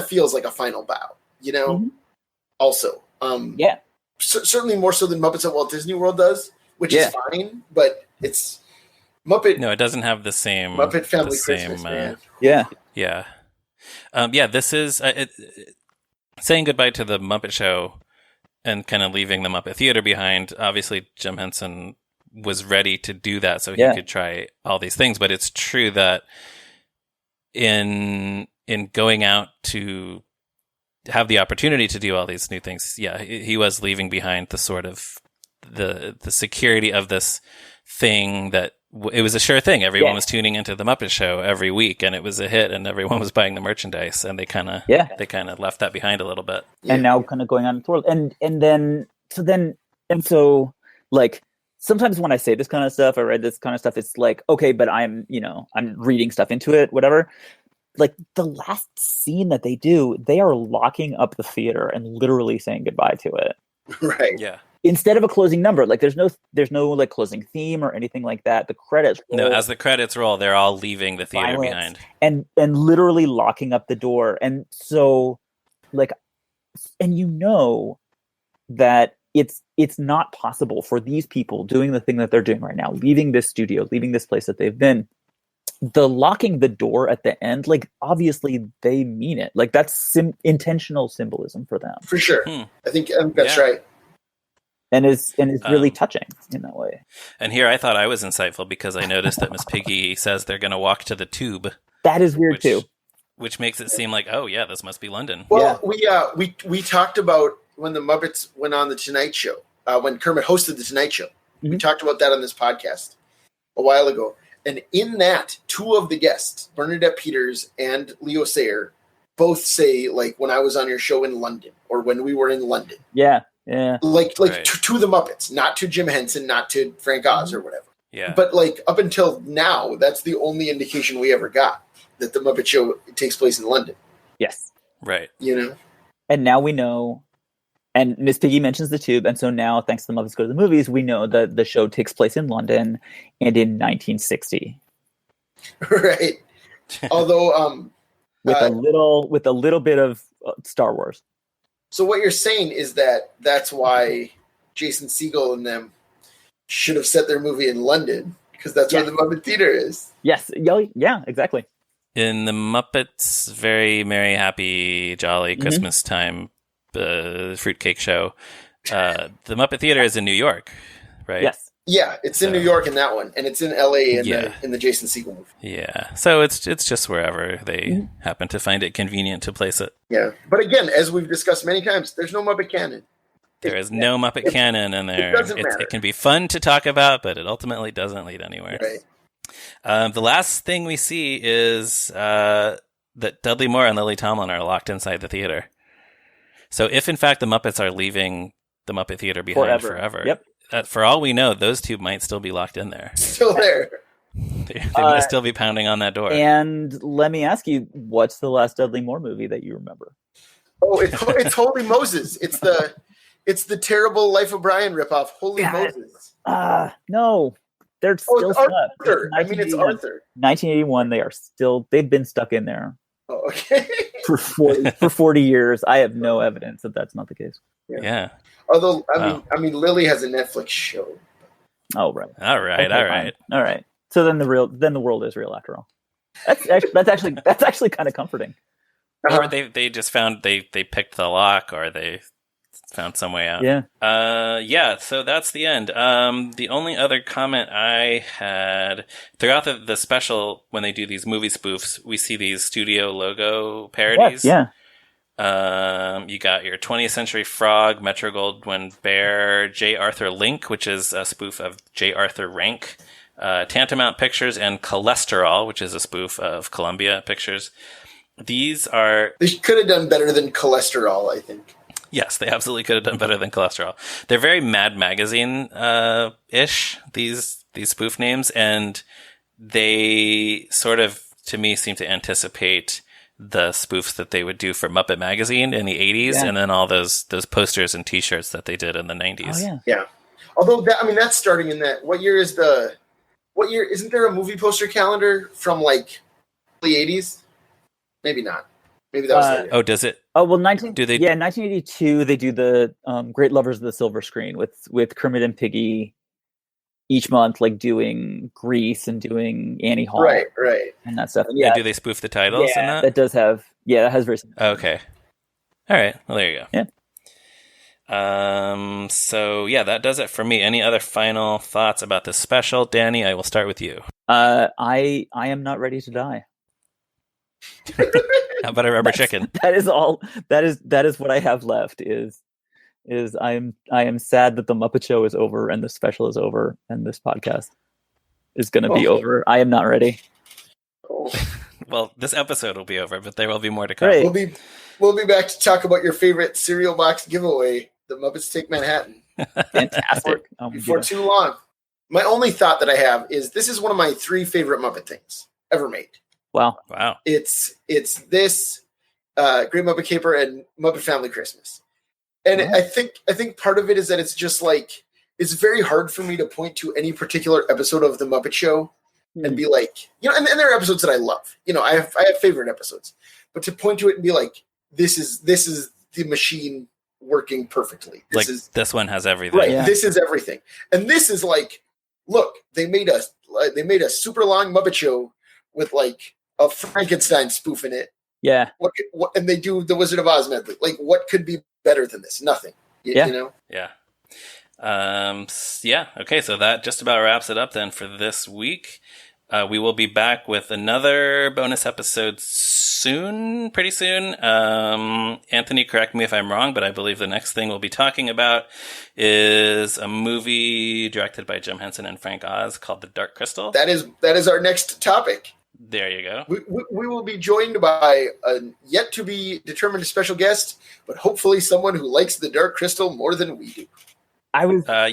feels like a final bow, Mm-hmm. Also. Certainly more so than Muppets at Walt Disney World does, which is fine, but it's Muppet. No, it doesn't have the same Muppet Family Christmas, man. Yeah. This is saying goodbye to the Muppet Show and kind of leaving the Muppet Theater behind. Obviously, Jim Henson was ready to do that, so he could try all these things. But it's true that in going out to have the opportunity to do all these new things, he was leaving behind the sort of the security of this thing that it was a sure thing. Everyone was tuning into the Muppet Show every week, and it was a hit, and everyone was buying the merchandise, and they kind of left that behind a little bit. And now kind of going on the world, so like sometimes when I say this kind of stuff, I read this kind of stuff, it's like, okay, but I'm reading stuff into it, whatever. Like the last scene that they do, they are locking up the theater and literally saying goodbye to it. Right. Yeah. Instead of a closing number, like there's no like closing theme or anything like that. The credits roll. No, as the credits roll, they're all leaving the theater behind. And literally locking up the door. And so like, and that it's not possible for these people doing the thing that they're doing right now, leaving this studio, leaving this place that they've been. The locking the door at the end, like obviously they mean it. Like that's intentional symbolism for them. For sure. I think that's right. And is really touching in that way. And here I thought I was insightful because I noticed that Miss Piggy says they're going to walk to the tube. That is weird too. Which makes it seem like, oh yeah, this must be London. Well, we talked about when the Muppets went on the Tonight Show, when Kermit hosted the Tonight Show. We talked about that on this podcast a while ago. And in that, two of the guests, Bernadette Peters and Leo Sayer, both say, like, when I was on your show in London, or when we were in London. Yeah. Like right. to the Muppets, not to Jim Henson, not to Frank Oz or whatever. Yeah. But, like, up until now, that's the only indication we ever got that the Muppet Show takes place in London. Yes. Right. You know? And now we know. And Miss Piggy mentions the tube, and so now, thanks to the Muppets Go to the Movies, we know that the show takes place in London and in 1960. Right. Although, with a little bit of Star Wars. So what you're saying is that that's why Jason Segel and them should have set their movie in London, because that's where the Muppet Theater is. Yes. Yeah. Exactly. In the Muppets' very merry, happy, jolly Christmas time. Fruitcake show. The Muppet Theater is in New York, right? Yes. Yeah, it's in New York in that one, and it's in LA in the Jason Segel movie. Yeah, so it's just wherever they happen to find it convenient to place it. Yeah, but again, as we've discussed many times, there's no Muppet canon. There is no Muppet canon in there. It can be fun to talk about, but it ultimately doesn't lead anywhere. Right. The last thing we see is that Dudley Moore and Lily Tomlin are locked inside the theater. So if, in fact, the Muppets are leaving the Muppet Theater behind forever, yep. For all we know, those two might still be locked in there. Still there. They might still be pounding on that door. And let me ask you, what's the last Dudley Moore movie that you remember? Oh, it's Holy Moses. It's the terrible Life of Brian ripoff, Holy Moses. No. They're still stuck. Arthur. I mean, it's Arthur. 1981, they've been stuck in there. Oh, okay. for 40 years. I have no evidence that that's not the case. Yeah. Although I mean Lily has a Netflix show. Oh right. All right. So then the world is real after all. That's actually kind of comforting. Or they just found they picked the lock, or they found some way out. Yeah. So that's the end. The only other comment I had throughout the special, when they do these movie spoofs, we see these studio logo parodies. Yeah. You got your 20th Century Frog, Metro Goldwyn Bear, J. Arthur Link, which is a spoof of J. Arthur Rank, Tantamount Pictures, and Cholesterol, which is a spoof of Columbia Pictures. They could have done better than Cholesterol, I think. Yes, they absolutely could have done better than Cholesterol. They're very Mad Magazine-ish, these spoof names, and they sort of, to me, seem to anticipate the spoofs that they would do for Muppet Magazine in the 80s, and then all those posters and T-shirts that they did in the 90s. Oh, yeah. Although, that's starting in that. What year isn't there a movie poster calendar from, like, the 80s? Maybe not. Maybe that was later. Oh, does it? Oh, well, 1982, they do the Great Lovers of the Silver Screen with Kermit and Piggy each month, like doing Grease and doing Annie Hall. Right. And that stuff. Yeah. Do they spoof the titles in that? That does have, that has very... Okay. All right. Well, there you go. Yeah. So, that does it for me. Any other final thoughts about this special? Danny, I will start with you. I am not ready to die. How about a rubber chicken? That is all. That is what I have left. Is I am sad that the Muppet Show is over and the special is over and this podcast. is going to be over. I am not ready. Well, this episode will be over, but there will be more to come. Great. We'll be back to talk about your favorite cereal box giveaway, the Muppets Take Manhattan. Fantastic. Before too long. My only thought that I have is this is one of my 3 favorite Muppet things ever made. Wow. It's this Great Muppet Caper and Muppet Family Christmas. And I think part of it is that it's just like, it's very hard for me to point to any particular episode of The Muppet Show and be like, and there are episodes that I love. I have favorite episodes. But to point to it and be like, this is the machine working perfectly. This one has everything. Right. Yeah. This is everything. And this is like, look, they made a super long Muppet Show with like a Frankenstein spoof in it. Yeah. And they do the Wizard of Oz medley. Like, what could be better than this? Nothing. You know? Yeah. Okay. So that just about wraps it up then for this week. We will be back with another bonus episode pretty soon. Anthony, correct me if I'm wrong, but I believe the next thing we'll be talking about is a movie directed by Jim Henson and Frank Oz called The Dark Crystal. That is our next topic. There you go. We will be joined by a yet to be determined special guest, but hopefully someone who likes The Dark Crystal more than we do. I was I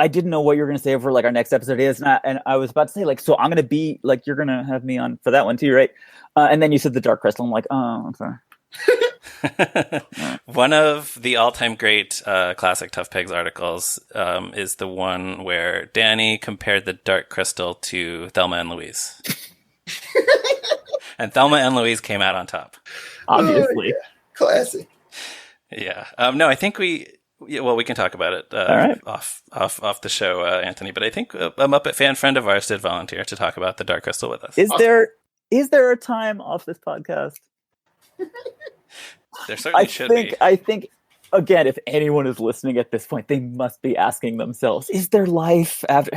didn't know what you were gonna say for like our next episode is, and I was about to say like, so I'm gonna be like, you're gonna have me on for that one too, right? And then you said The Dark Crystal. I'm like, oh, okay. One of the all-time great classic Tough Pigs articles is the one where Danny compared The Dark Crystal to Thelma and Louise, and Thelma and Louise came out on top. Obviously, classic. Yeah. No, I think we can talk about it off the show, Anthony. But I think a Muppet fan friend of ours did volunteer to talk about The Dark Crystal with us. Is there a time off this podcast? There certainly should be. I think, again, if anyone is listening at this point, they must be asking themselves, is there life after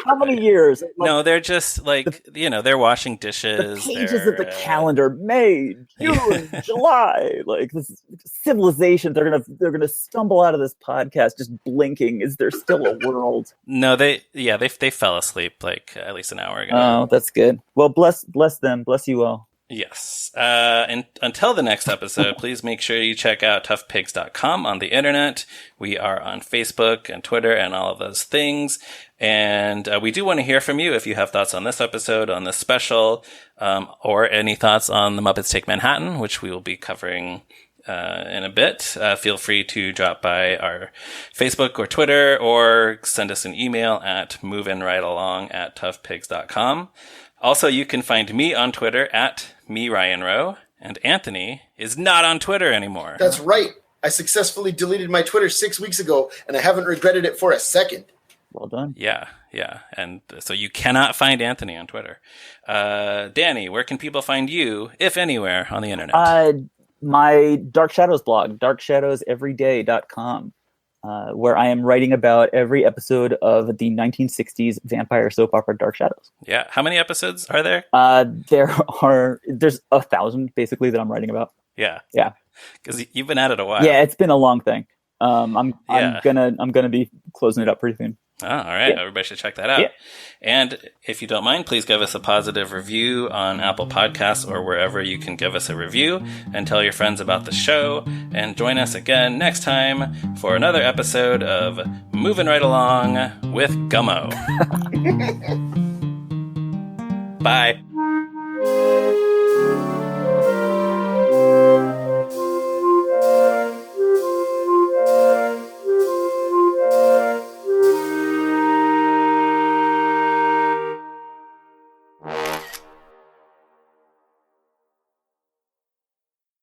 how many years? No, they're just like, they're washing dishes. The pages of the calendar, May, June, July, like this civilization, they're gonna stumble out of this podcast just blinking. Is there still a world? No, they fell asleep like at least an hour ago. Oh, that's good. Well, bless them. Bless you all. Yes. And until the next episode, please make sure you check out toughpigs.com on the internet. We are on Facebook and Twitter and all of those things. And we do want to hear from you if you have thoughts on this episode, on this special, or any thoughts on the Muppets Take Manhattan, which we will be covering in a bit. Feel free to drop by our Facebook or Twitter or send us an email at movinrightalong@toughpigs.com. Also, you can find me on Twitter at @MeRyanRowe, and Anthony is not on Twitter anymore. That's right. I successfully deleted my Twitter 6 weeks ago, and I haven't regretted it for a second. Well done. Yeah. And so you cannot find Anthony on Twitter. Danny, where can people find you, if anywhere, on the internet? My Dark Shadows blog, darkshadowseveryday.com. Where I am writing about every episode of the 1960s vampire soap opera Dark Shadows. Yeah. How many episodes are there? There's 1,000 basically that I'm writing about. Yeah. Because you've been at it a while. Yeah, it's been a long thing. I'm gonna be closing it up pretty soon. Oh, all right. Yeah. Everybody should check that out. Yeah. And if you don't mind, please give us a positive review on Apple Podcasts or wherever you can give us a review, and tell your friends about the show. And join us again next time for another episode of Movin' Right Along with Gummo. Bye.